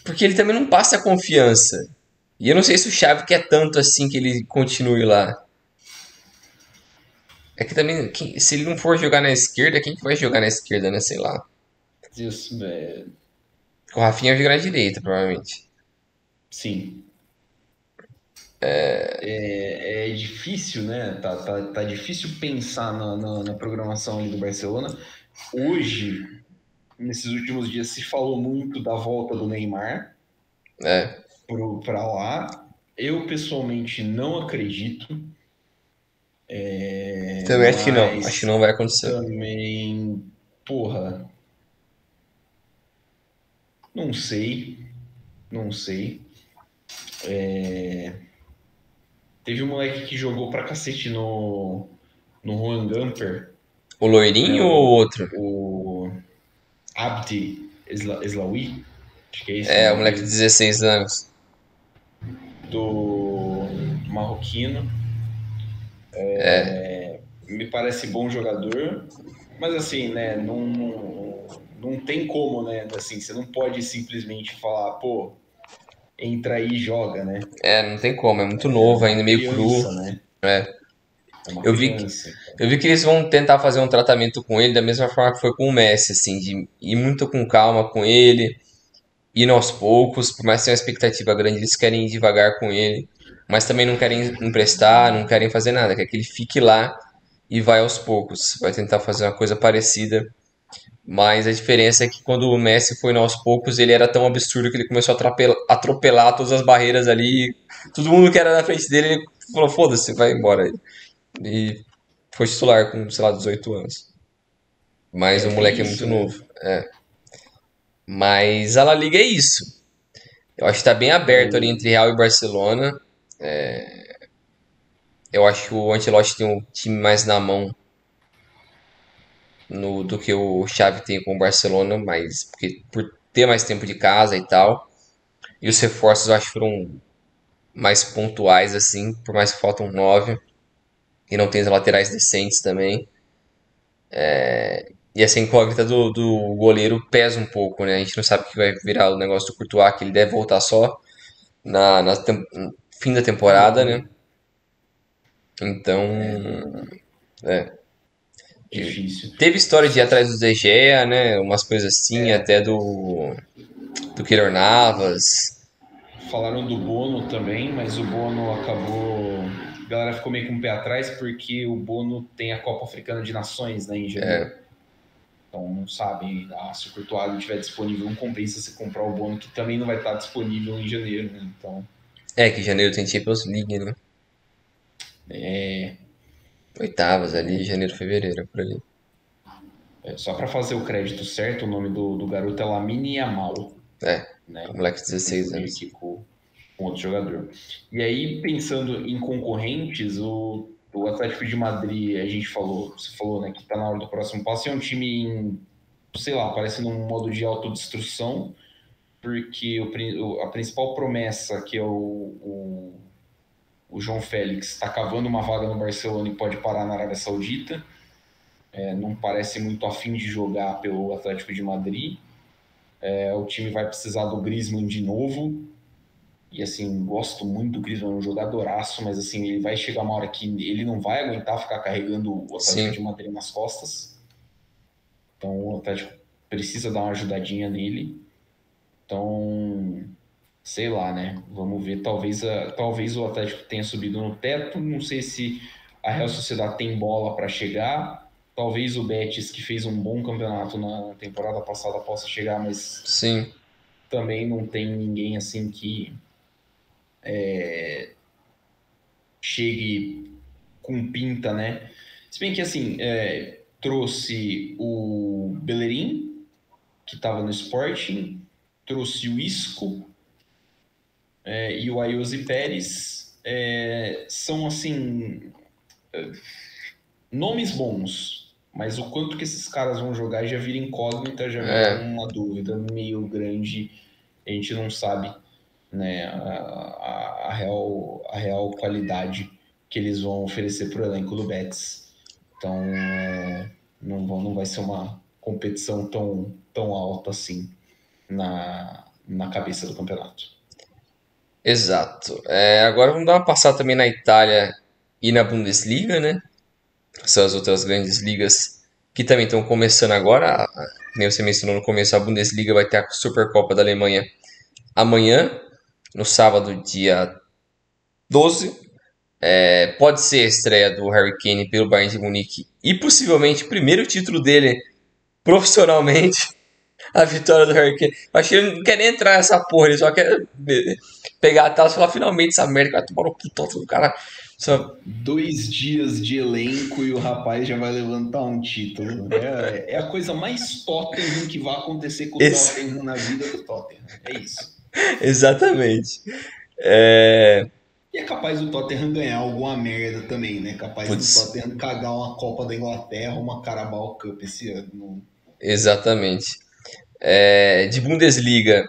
Porque ele também não passa confiança. E eu não sei se o Xavi quer tanto assim que ele continue lá. É que também, se ele não for jogar na esquerda, quem que vai jogar na esquerda, né? Sei lá. Isso, O Rafinha vai jogar na direita, provavelmente. sim. É difícil, né? Tá difícil pensar na programação ali do Barcelona. Hoje, nesses últimos dias, se falou muito da volta do Neymar É. para lá. Eu, pessoalmente, não acredito, Também acho que não. Acho que mas não vai acontecer. também, porra, não sei, não sei. Teve um moleque que jogou pra cacete no Juan Gamper, O né? loirinho ou o outro? O Abdi Eslaoui, acho que é esse o É, o nome moleque de dele, 16 anos. do marroquino. Me parece bom jogador, mas assim, né? Não tem como, né? Assim, você não pode simplesmente falar, pô, entra aí e joga, né? É, não tem como. É muito É novo uma ainda, meio cru. criança, né? É. É uma Eu vi, criança. eu vi que eles vão tentar fazer um tratamento com ele da mesma forma que foi com o Messi, assim, de ir muito com calma com ele, indo aos poucos, por mais que tenha uma expectativa grande, eles querem ir devagar com ele, mas também não querem emprestar, não querem fazer nada, quer que ele fique lá e vai aos poucos. Vai tentar fazer uma coisa parecida, mas a diferença é que quando o Messi foi aos poucos, ele era tão absurdo que ele começou a atropelar todas as barreiras ali, todo mundo que era na frente dele, ele falou, foda-se, vai embora. E foi titular com, sei lá, 18 anos. Mas o Tem moleque é muito isso, né? novo. Mas a La Liga é isso. Eu acho que tá bem aberto ali O, entre Real e Barcelona. Eu acho que o Ancelotti tem um time mais na mão do que o Xavi tem com o Barcelona, mas porque, por ter mais tempo de casa e tal. E os reforços eu acho que foram mais pontuais, assim, por mais que faltam nove. E não tem os laterais decentes também. E essa incógnita do goleiro pesa um pouco, né? A gente não sabe o que vai virar o negócio do Courtois, que ele deve voltar só no fim da temporada, né? no, Então, é. Difícil. Teve história de ir atrás do De Gea, né? Umas coisas assim, até do Keylor Navas. Falaram do Bono também, mas o Bono acabou. A galera ficou meio com o pé atrás porque o Bono tem a Copa Africana de Nações, né, em janeiro. Então não sabe, se o Courtois estiver disponível, não compensa você comprar o Bono, que também não vai estar disponível em janeiro, né? Então. Que janeiro tem Champions League, né? Oitavas ali, janeiro, fevereiro, por ali. Só para fazer o crédito certo, o nome do garoto é Lamine Yamal, né? Moleque de Confundi 16 anos. aqui com outro jogador. E aí, pensando em concorrentes, o Atlético de Madrid, você falou, né, que tá na hora do próximo passo, é um time, sei lá, parece num modo de autodestruição, porque a principal promessa, que é o João Félix, está cavando uma vaga no Barcelona e pode parar na Arábia Saudita. Não parece muito afim de jogar pelo Atlético de Madrid. O time vai precisar do Griezmann de novo. E assim, gosto muito do Griezmann, é um jogadoraço, mas assim, ele vai chegar uma hora que ele não vai aguentar ficar carregando o Atlético de Sim, Madrid nas costas. Então o Atlético precisa dar uma ajudadinha nele. Então, sei lá, né? Vamos ver. Talvez o Atlético tenha subido no teto. Não sei se a Real Sociedade tem bola para chegar. Talvez o Betis, que fez um bom campeonato na temporada passada, possa chegar, mas sim. também não tem ninguém assim que chegue com pinta, né? Se bem que assim, trouxe o Bellerin, que estava no Sporting, trouxe o Isco, e o Ayoze Pérez. São assim nomes bons, mas o quanto que esses caras vão jogar já vira incógnita, já vira uma dúvida meio grande. A gente não sabe, né, a real qualidade que eles vão oferecer para o elenco do Betis. Então, não vai ser uma competição tão alta assim na cabeça do campeonato. Exato. Agora vamos dar uma passada também na Itália e na Bundesliga, né? São as outras grandes ligas que também estão começando agora. Nem você mencionou no começo, a Bundesliga vai ter a Supercopa da Alemanha amanhã, no sábado, dia 12. Pode ser a estreia do Harry Kane pelo Bayern de Munique e possivelmente o primeiro título dele profissionalmente. A vitória do Harry Kane. Eu acho que ele não quer nem entrar nessa porra, ele só quer pegar a taça e falar finalmente essa merda que vai tomar no puto do cara. Só... 2 dias de elenco e o rapaz já vai levantar um título. É a coisa mais Tottenham que vai acontecer com o Tottenham na vida do Tottenham. É isso. Exatamente. E é capaz do Tottenham ganhar alguma merda também, né? Capaz do Putz, Tottenham cagar uma Copa da Inglaterra, uma Carabao Cup esse ano. exatamente. De Bundesliga,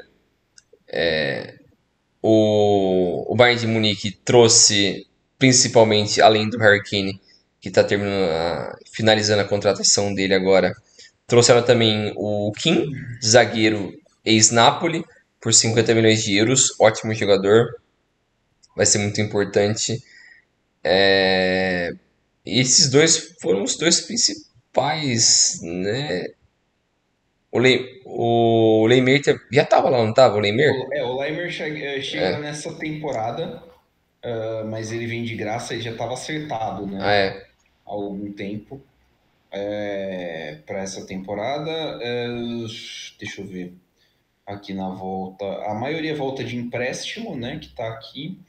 o Bayern de Munique trouxe principalmente, além do Harry Kane, que está finalizando a contratação dele agora, trouxeram também o Kim, zagueiro ex-Napoli, por 50 milhões de euros, ótimo jogador, vai ser muito importante. E esses dois foram os dois principais, né? O Leymar já tava lá, não tava? O Leymar? O Leimer chega nessa temporada, mas ele vem de graça e já estava acertado, Ah, né? é. Há algum tempo para essa temporada. Deixa eu ver aqui na volta. A maioria volta de empréstimo, né? Que está aqui.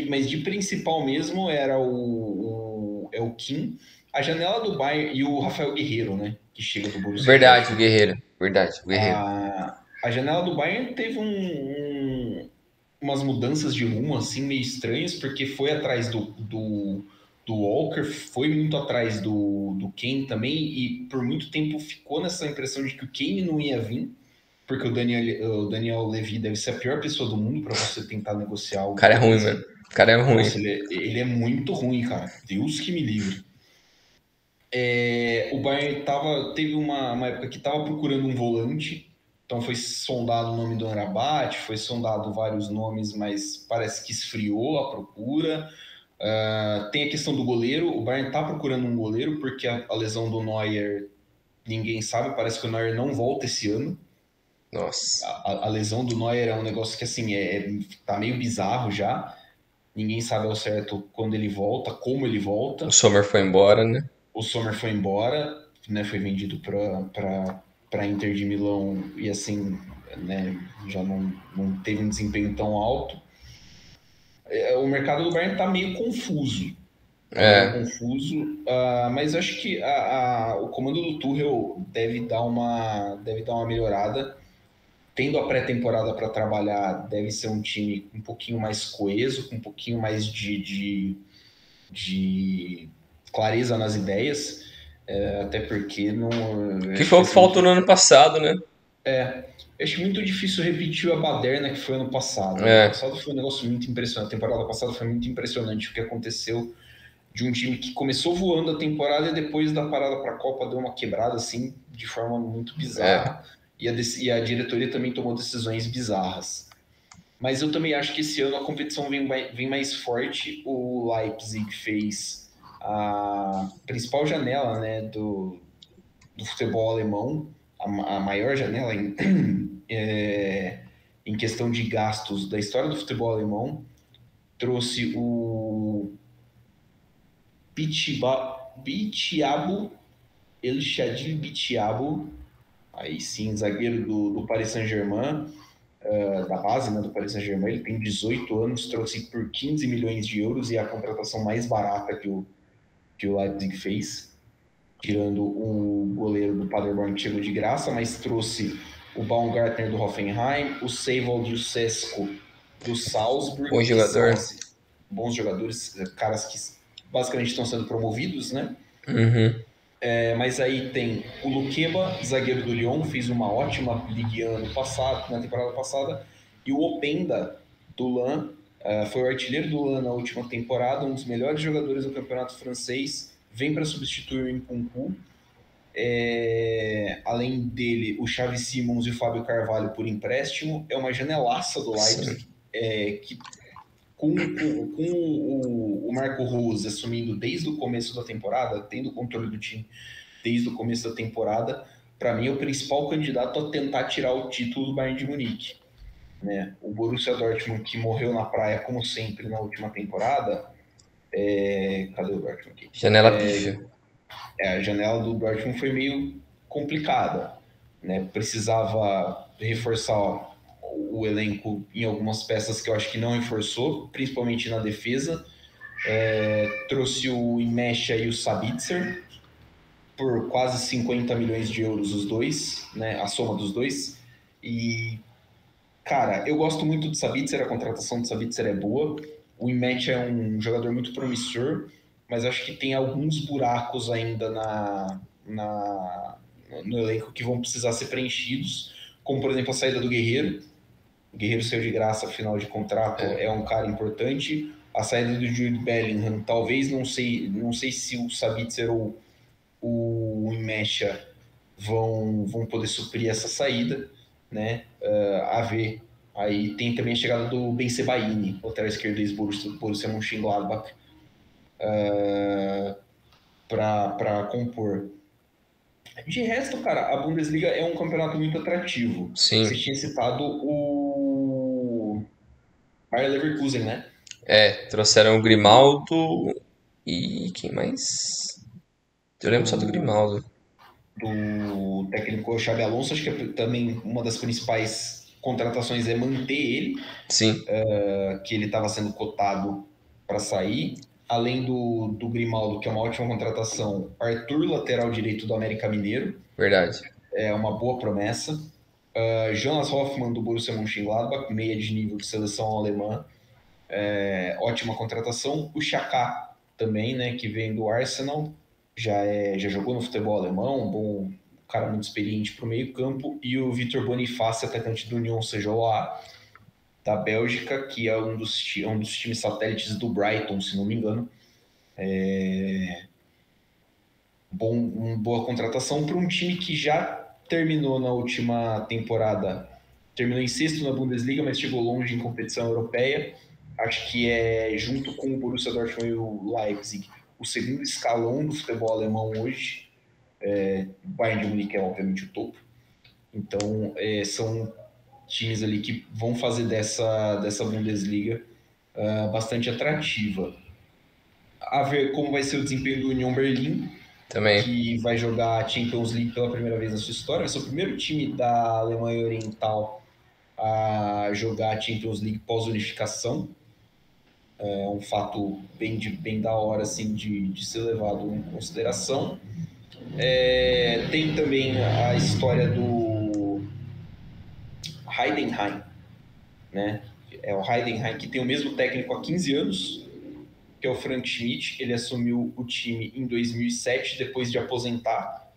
Mas de principal mesmo era o Kim, a janela do Bayern e o Rafael Guerreiro, né? Que chega do Borussia Verdade, o Dortmund. Guerreiro. Verdade, o Guerreiro. A janela do Bayern teve umas mudanças de rumo assim meio estranhas, porque foi atrás do Walker, foi muito atrás do Kane também, e por muito tempo ficou nessa impressão de que o Kane não ia vir, porque o Daniel Levy deve ser a pior pessoa do mundo para você tentar negociar O algo cara é com ruim, mano. ele. O cara é ruim. Nossa, ele é muito ruim, cara. Deus que me livre. O Bayern teve uma época que estava procurando um volante, então foi sondado o nome do Amrabat, foi sondado vários nomes, mas parece que esfriou a procura. Tem a questão do goleiro. O Bayern está procurando um goleiro porque a lesão do Neuer, ninguém sabe. Parece que o Neuer não volta esse ano. Nossa. A lesão do Neuer é um negócio que assim tá meio bizarro já. Ninguém sabe ao certo quando ele volta, como ele O volta. Sommer foi embora, né? O Sommer foi embora, né? Foi vendido para Inter de Milão e assim, né? Já não teve um desempenho tão alto. O mercado do Bayern está meio confuso. Tá meio É. confuso, mas eu acho que o comando do Tuchel deve dar uma melhorada. Tendo a pré-temporada para trabalhar, deve ser um time um pouquinho mais coeso, com um pouquinho mais de clareza nas ideias, até porque não. Que Acho que foi o vai que ser faltou muito. no ano passado, né? Acho muito difícil repetir a baderna que foi ano passado. Ano É. passado foi um negócio muito impressionante. A temporada passada foi muito impressionante o que aconteceu de um time que começou voando a temporada e depois da parada para a Copa deu uma quebrada assim de forma muito É. bizarra e a diretoria também tomou decisões bizarras. Mas eu também acho que esse ano a competição vem mais forte. O Leipzig fez a principal janela, né, do futebol alemão, a maior janela em questão de gastos da história do futebol alemão. Trouxe o Bitiabo, El Shadil Bitiabo, aí sim, zagueiro do Paris Saint-Germain, da base, né, do Paris Saint-Germain. Ele tem 18 anos, trouxe por 15 milhões de euros e é a contratação mais barata que o Leipzig fez, tirando o goleiro do Paderborn que chegou de graça, mas trouxe o Baumgartner do Hoffenheim, o Seivold e o Sesko do Bom Salzburg, que são jogador. assim, bons jogadores, caras que basicamente estão sendo promovidos, né? Uhum. Mas aí tem o Luqueba, zagueiro do Lyon, fez uma ótima Ligue 1 ano passado, na temporada passada, e o Openda do Lan, foi o artilheiro do Lan na última temporada, um dos melhores jogadores do campeonato francês, vem para substituir o Nkunku. Além dele, o Xavi Simons e o Fábio Carvalho por empréstimo. É uma janelaça do Sim. Leipzig, que com o Marco Rose assumindo desde o começo da temporada, tendo o controle do time desde o começo da temporada, para mim é o principal candidato a tentar tirar o título do Bayern de Munique. Né? O Borussia Dortmund, que morreu na praia, como sempre, na última temporada. Cadê o Dortmund aqui? Janela pífia. A janela do Dortmund foi meio complicada. Né? Precisava reforçar o elenco em algumas peças que eu acho que não reforçou, principalmente na defesa. Trouxe o Imecha e o Sabitzer por quase 50 milhões de euros os dois, né? A soma dos dois. E, cara, eu gosto muito do Sabitzer, a contratação do Sabitzer é boa. O Imecha é um jogador muito promissor, mas acho que tem alguns buracos ainda no elenco que vão precisar ser preenchidos, como, por exemplo, a saída do Guerreiro. O Guerreiro saiu de graça, final de contrato, é um cara importante. A saída do Jude Bellingham, talvez, não sei se o Sabitzer ou o Imecha vão poder suprir essa saída, né? A ver. Aí tem também a chegada do Ben Sebaini, lateral esquerdo do Borussia Mönchengladbach, para compor. De resto, cara, a Bundesliga é um campeonato muito atrativo. Você Sim. tinha citado o Bayer Leverkusen, né? Trouxeram o Grimaldo e quem mais? Eu lembro só do Do, Grimaldo. do técnico Xabi Alonso, acho que também uma das principais contratações é manter ele, Sim, que ele estava sendo cotado para sair. Além do Grimaldo, que é uma ótima contratação, Arthur, lateral direito do América Mineiro, verdade. é uma boa promessa. Jonas Hoffmann, do Borussia Mönchengladbach, meia de nível de seleção alemã, ótima contratação. O Xhaka também, né, que vem do Arsenal, já jogou no futebol alemão, um bom cara muito experiente para o meio campo. E o Vitor Bonifácio, atacante do Union Saint-Gilloise, da Bélgica, que é um dos times satélites do Brighton, se não me engano. Boa contratação para um time que já terminou na última temporada, terminou em sexto na Bundesliga, mas chegou longe em competição europeia. acho que é, junto com o Borussia Dortmund e o Leipzig, o segundo escalão do futebol alemão hoje. O Bayern de Munique é, obviamente, o topo. Então, são times ali que vão fazer dessa Bundesliga bastante atrativa. A ver como vai ser o desempenho do Union Berlin, Também. que vai jogar a Champions League pela primeira vez na sua história. Vai ser o primeiro time da Alemanha Oriental a jogar a Champions League pós-unificação. É um fato bem da hora assim, de ser levado em consideração. Tem também a história do Heidenheim, né? É o Heidenheim que tem o mesmo técnico há 15 anos, que é o Frank Schmidt. Ele assumiu o time em 2007, depois de aposentar.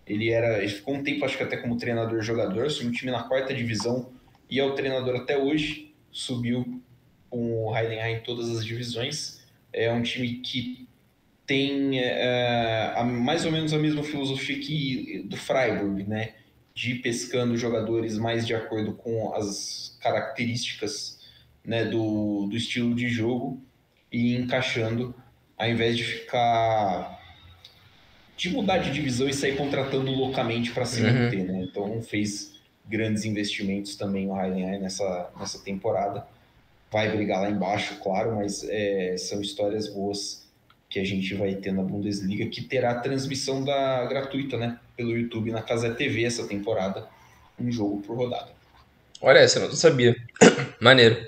Ele ficou um tempo, acho que até como treinador-jogador, assumiu o time na 4ª divisão e é o treinador até hoje. Subiu com o Heidenheim em todas as divisões. É um time que tem mais ou menos a mesma filosofia que do Freiburg, né? De ir pescando jogadores mais de acordo com as características, né, do estilo de jogo e encaixando, ao invés de mudar de divisão e sair contratando loucamente para se manter, né? Então não fez grandes investimentos também o Heidenheim nessa temporada. Vai brigar lá embaixo, claro, mas são histórias boas que a gente vai ter na Bundesliga, que terá transmissão gratuita, né? Pelo YouTube na Casa TV essa temporada, um jogo por rodada. Olha essa, eu não sabia. Maneiro.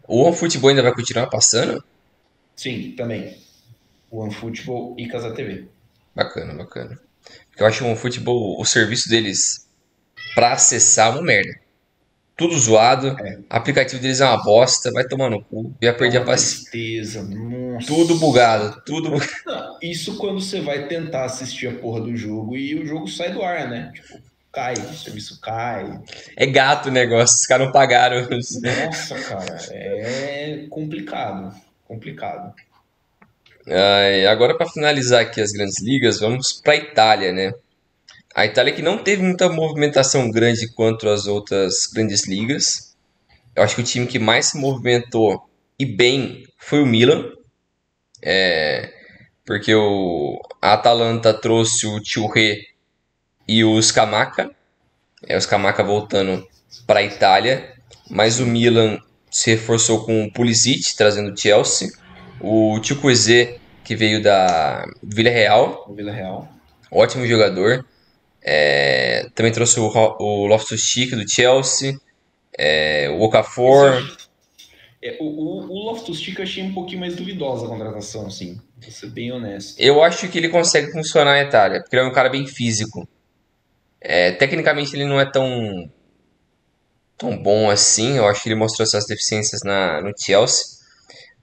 O OneFootball ainda vai continuar passando? Sim, também. O OneFootball e Casa TV. Bacana, bacana. Porque eu acho o OneFootball, o serviço deles pra acessar é uma merda. Tudo zoado, o É, aplicativo deles é uma bosta, vai tomar no cu. Já é perdi a uma paciência. tristeza, Tudo nossa. bugado, tudo bugado. Não, isso quando você vai tentar assistir a porra do jogo e o jogo sai do ar, né? Tipo, cai, o serviço cai. É gato o negócio, os caras não pagaram. Nossa, cara, é complicado, complicado. Ai, agora para finalizar aqui as grandes ligas, vamos para a Itália, né? A Itália que não teve muita movimentação grande quanto as outras grandes ligas. Eu acho que o time que mais se movimentou e bem foi o Milan, porque a Atalanta trouxe o Touré e o Scamacca, o Scamacca voltando para a Itália, mas o Sim, Milan se reforçou com o Pulisic, trazendo o Chelsea, o Chukwueze, que veio da Villarreal, o Vila Real. ótimo jogador. Também trouxe o Loftus-Cheek do Chelsea, o Esse eu Okafor. acho. O Loftus-Cheek eu achei um pouquinho mais duvidosa a contratação, assim. Vou ser bem honesto. Eu acho que ele consegue funcionar na Itália, porque ele é um cara bem físico. Tecnicamente ele não é tão bom assim, eu acho que ele mostrou essas deficiências no Chelsea,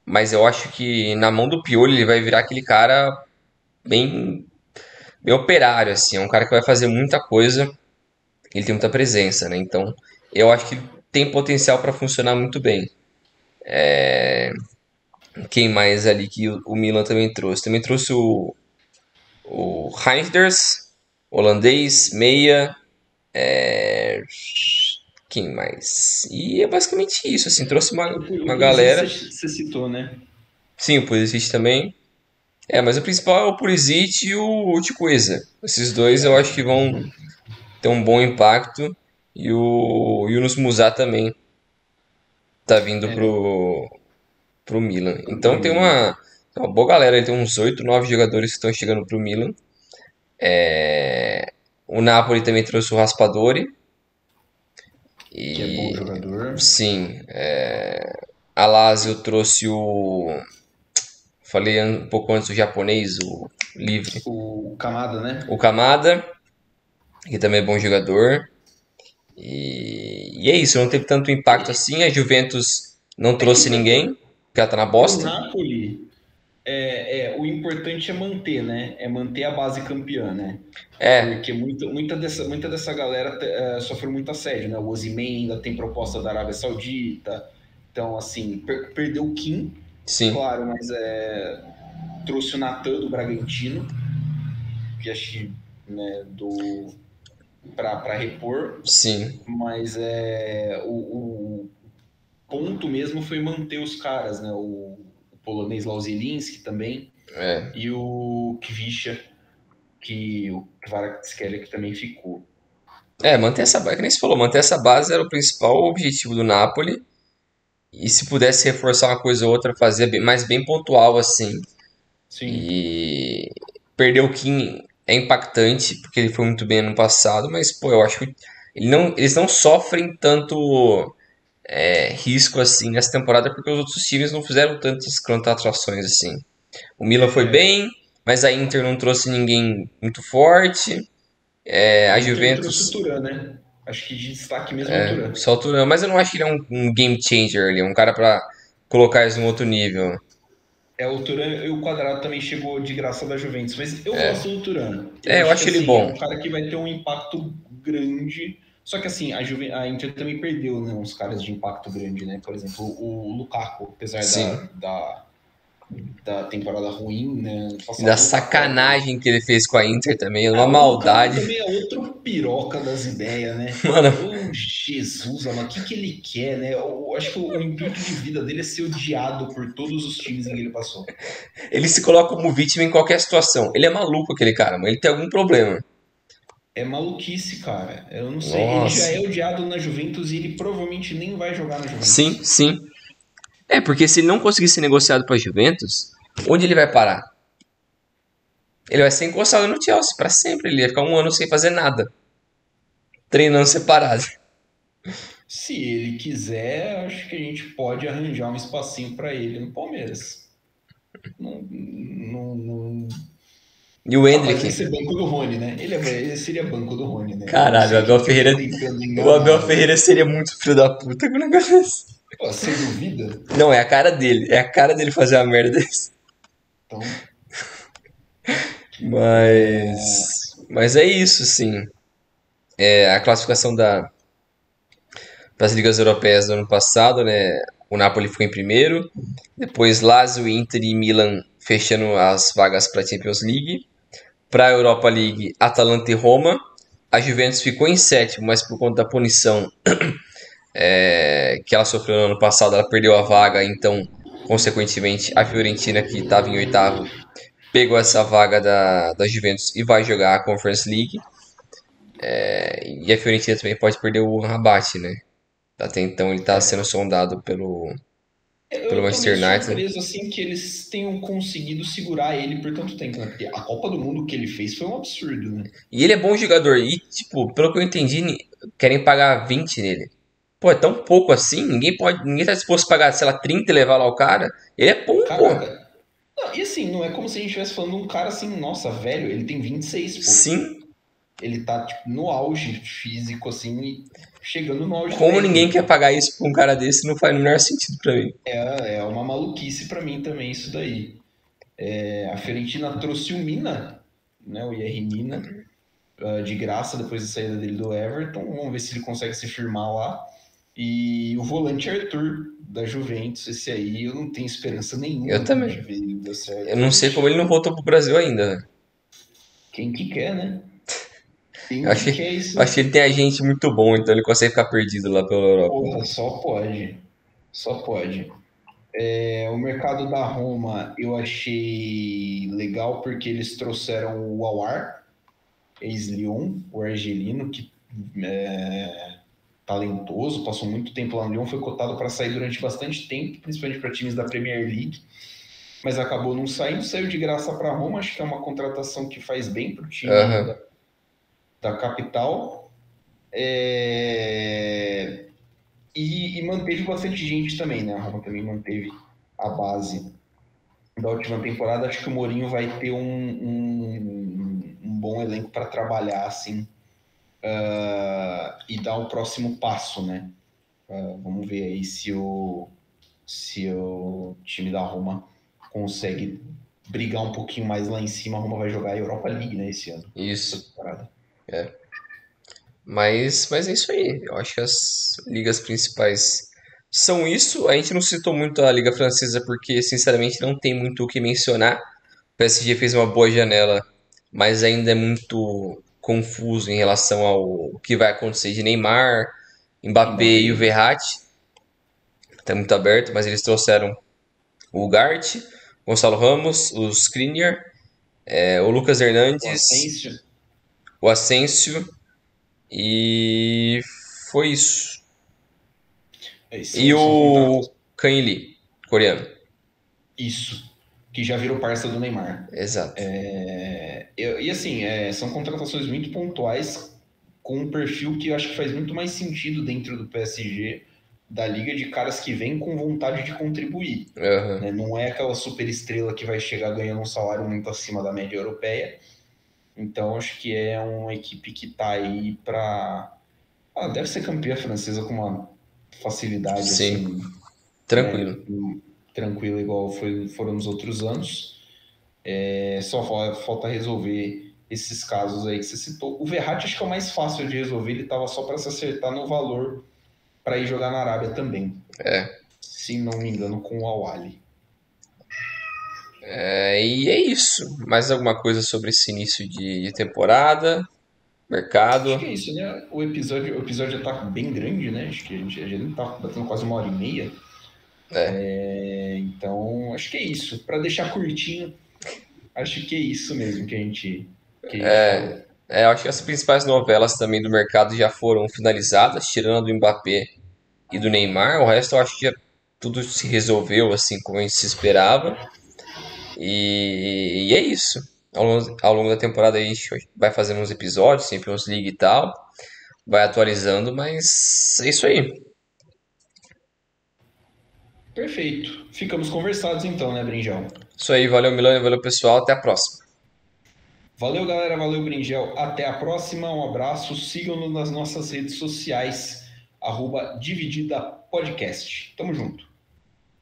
mas eu acho que na mão do Pioli ele vai virar aquele cara bem, bem operário, assim, é um cara que vai fazer muita coisa, ele tem muita presença, né? Então eu acho que tem potencial para funcionar muito bem. Quem mais ali que o Milan também trouxe? Também trouxe o Reinders, holandês, meia. Quem mais? E é basicamente isso, assim, trouxe O uma Pulisic galera. você citou, né? Sim, o Pulisic também. Mas o principal é o Pulisic e o Chukwueze. Esses dois eu acho que vão ter um bom impacto. E o Yunus Musah também tá vindo pro Milan. Então Pro tem Milan. uma boa galera, ele tem uns 8 9 jogadores que estão chegando pro Milan. O Napoli também trouxe o Raspadori. Que é bom E jogador. sim, a Lazio trouxe falei um pouco antes o japonês, o livre, O Kamada, o né? Kamada, que também é bom jogador. E é isso, não teve tanto impacto assim. A Juventus não É que trouxe ninguém, porque ela tá na pro bosta. Napoli, o importante é manter, né? É manter a base campeã, né? É, Porque muita dessa galera sofreu muito assédio, né? O Osimhen ainda tem proposta da Arábia Saudita. Então, assim, perdeu o Kim, sim, claro, mas trouxe o Natan do Bragantino, que acho que, né, para repor, sim, mas ponto mesmo foi manter os caras, né? O polonês lá, o Zielinski também, É. e o Kvisha, que o Kvaratskhelia que também ficou. Manter essa base, que nem você falou, manter essa base era o principal objetivo do Napoli. E se pudesse reforçar uma coisa ou outra, fazia bem, mas bem pontual assim. Sim, E perder o Kim é impactante, porque ele foi muito bem ano passado, mas pô, eu acho que eles não sofrem tanto risco assim nessa temporada, porque os outros times não fizeram tantas contratações assim. O Milan foi é, bem, mas a Inter não trouxe ninguém muito forte. a A Inter trouxe o Juventus Turan, né? Acho que de destaque mesmo é o Turan. só altura, mas eu não acho que ele é um game changer ali, um cara pra colocar eles num outro nível. É, o Turan e o Quadrado também chegou de graça da Juventus, mas eu gosto do Turan. Eu Eu acho que acho ele assim, é bom. um cara que vai ter um impacto grande. Só que assim, a Inter também perdeu, né, uns caras de impacto grande, né? Por exemplo, o Lukaku, apesar Sim. da temporada ruim, né? Ano E da passado, o Lukaku era sacanagem que ele fez com a Inter também, uma ah, o Lukaku maldade. também é outro piroca das ideias, né? Mano, Ô, Jesus, mano, o que ele quer, né? Eu acho que o intuito de vida dele é ser odiado por todos os times em que ele passou. ele se coloca como vítima em qualquer situação. Ele é maluco, aquele cara, mano. Ele tem algum problema. É maluquice, cara. Eu não sei. Ele já Nossa. é odiado na Juventus e ele provavelmente nem vai jogar na Sim, Juventus. sim. Porque se ele não conseguir ser negociado pra Juventus, onde ele vai parar? Ele vai ser encostado no Chelsea pra sempre. Ele vai ficar um ano sem fazer nada, treinando separado. Se ele quiser, acho que a gente pode arranjar um espacinho para ele no Palmeiras. Não, não, não... E o Capaz de Endrick? ser banco do Rony, né? Ele seria banco do Rony, né? Eu não Caralho, o sei Abel quem que eu Ferreira. tô tentando O Abel enganar, velho. Ferreira seria muito filho da puta com o negócio desse. Pô, você duvida? Não, é a cara dele. É a cara dele fazer uma merda desse. Então, Mas é isso, sim. A classificação das ligas europeias do ano passado, né? O Napoli ficou em primeiro, depois Lazio, Inter e Milan fechando as vagas para a Champions League. Para a Europa League, Atalanta e Roma. A Juventus ficou em sétimo, mas por conta da punição que ela sofreu no ano passado, ela perdeu a vaga, então, consequentemente, a Fiorentina, que estava em oitavo, pegou essa vaga da Juventus e vai jogar a Conference League. E a Fiorentina também pode perder o Rabat, né? Até então ele está sendo sondado pelo eu tô meio Manchester United. surpreso, assim, que eles tenham conseguido segurar ele por tanto tempo, né? Porque a Copa do Mundo que ele fez foi um absurdo, né? E ele é bom jogador. E, tipo, pelo que eu entendi, querem pagar 20 nele. Pô, é tão pouco assim? Ninguém tá disposto a pagar, sei lá, 30 e levar lá o cara. Ele é bom, pô. Caraca. Não, e assim, não é como se a gente estivesse falando de um cara assim, nossa, velho, ele tem 26, pô. Sim. Ele tá, tipo, no auge físico, assim, e chegando no auge Como ninguém quer técnico. pagar isso pra um cara desse, não faz o menor sentido pra mim. É uma maluquice pra mim também isso daí. É, a Fiorentina trouxe o Mina, né, o Yerry Mina, de graça depois da saída dele do Everton. Vamos ver se ele consegue se firmar lá. E o volante Arthur, da Juventus, esse aí eu não tenho esperança Eu nenhuma de também. ver ele dar Eu certo. não sei como ele não voltou pro Brasil ainda, né? Quem que quer, né? Eu Quem acho, que que- quer eu acho isso? que ele tem agente muito bom, então ele consegue ficar perdido lá pela Europa. Porra, só pode. Só pode. É, o mercado da Roma eu achei legal porque eles trouxeram o Awar, ex-Lyon, o argelino, que é talentoso, passou muito tempo lá no Lyon, foi cotado para sair durante bastante tempo, principalmente para times da Premier League, mas acabou não saindo, saiu de graça para Roma, acho que é uma contratação que faz bem para o time Aham. da capital. É, e manteve bastante gente também, né? A Roma também manteve a base da última temporada. Acho que o Mourinho vai ter um bom elenco para trabalhar assim e dar o próximo passo, né? Vamos ver aí se o time da Roma consegue brigar um pouquinho mais lá em cima. A Roma vai jogar a Europa League, né, esse ano, essa Isso. temporada. É. Mas é isso aí. Eu acho que as ligas principais são isso. A gente não citou muito a Liga Francesa porque, sinceramente, não tem muito o que mencionar. O PSG fez uma boa janela, mas ainda é muito confuso em relação ao que vai acontecer de Neymar, Mbappé Mbappé, e o Verratti. tá muito aberto, mas eles trouxeram o Ugarte, Gonçalo Ramos, o Skriniar, o Lucas O Hernandes, Asensio. o Asensio e foi isso. E São o contratos. Kang Lee, coreano. Isso. Que já virou parça do Neymar. Exato. E assim, são contratações muito pontuais, com um perfil que eu acho que faz muito mais sentido dentro do PSG, da liga, de caras que vêm com vontade de contribuir. Aham. Né? Não é aquela super estrela que vai chegar ganhando um salário muito acima da média europeia. Então acho que é uma equipe que está aí para. Deve ser campeã francesa com uma facilidade Sim, assim, né? tranquilo. Tranquila, igual foram nos outros anos. Só falta resolver esses casos aí que você citou. O Verratti acho que é o mais fácil de resolver, ele estava só para se acertar no valor para ir jogar na Arábia também, É. se não me engano, com o Al-Ahly. E é isso. Mais alguma coisa sobre esse início de temporada? Acho que Mercado? é isso, né? O episódio já tá bem grande, né? Acho que a gente tá batendo quase 1h30. É. Então, acho que é isso. Para deixar curtinho, acho que é isso mesmo que a gente falou. Eu acho que as principais novelas também do mercado já foram finalizadas, tirando a do Mbappé e do Neymar. O resto eu acho que já tudo se resolveu assim como a gente se esperava. E é isso. Ao longo da temporada a gente vai fazendo uns episódios, sempre uns liga e tal, vai atualizando, mas é isso aí. Perfeito. Ficamos conversados então, né, Brinjal? Isso aí, valeu Milano, valeu pessoal, até a próxima. Valeu, galera. Valeu, Bringel. Até a próxima. Um abraço. Sigam-nos nas nossas redes sociais. @Dividida Podcast. Tamo junto.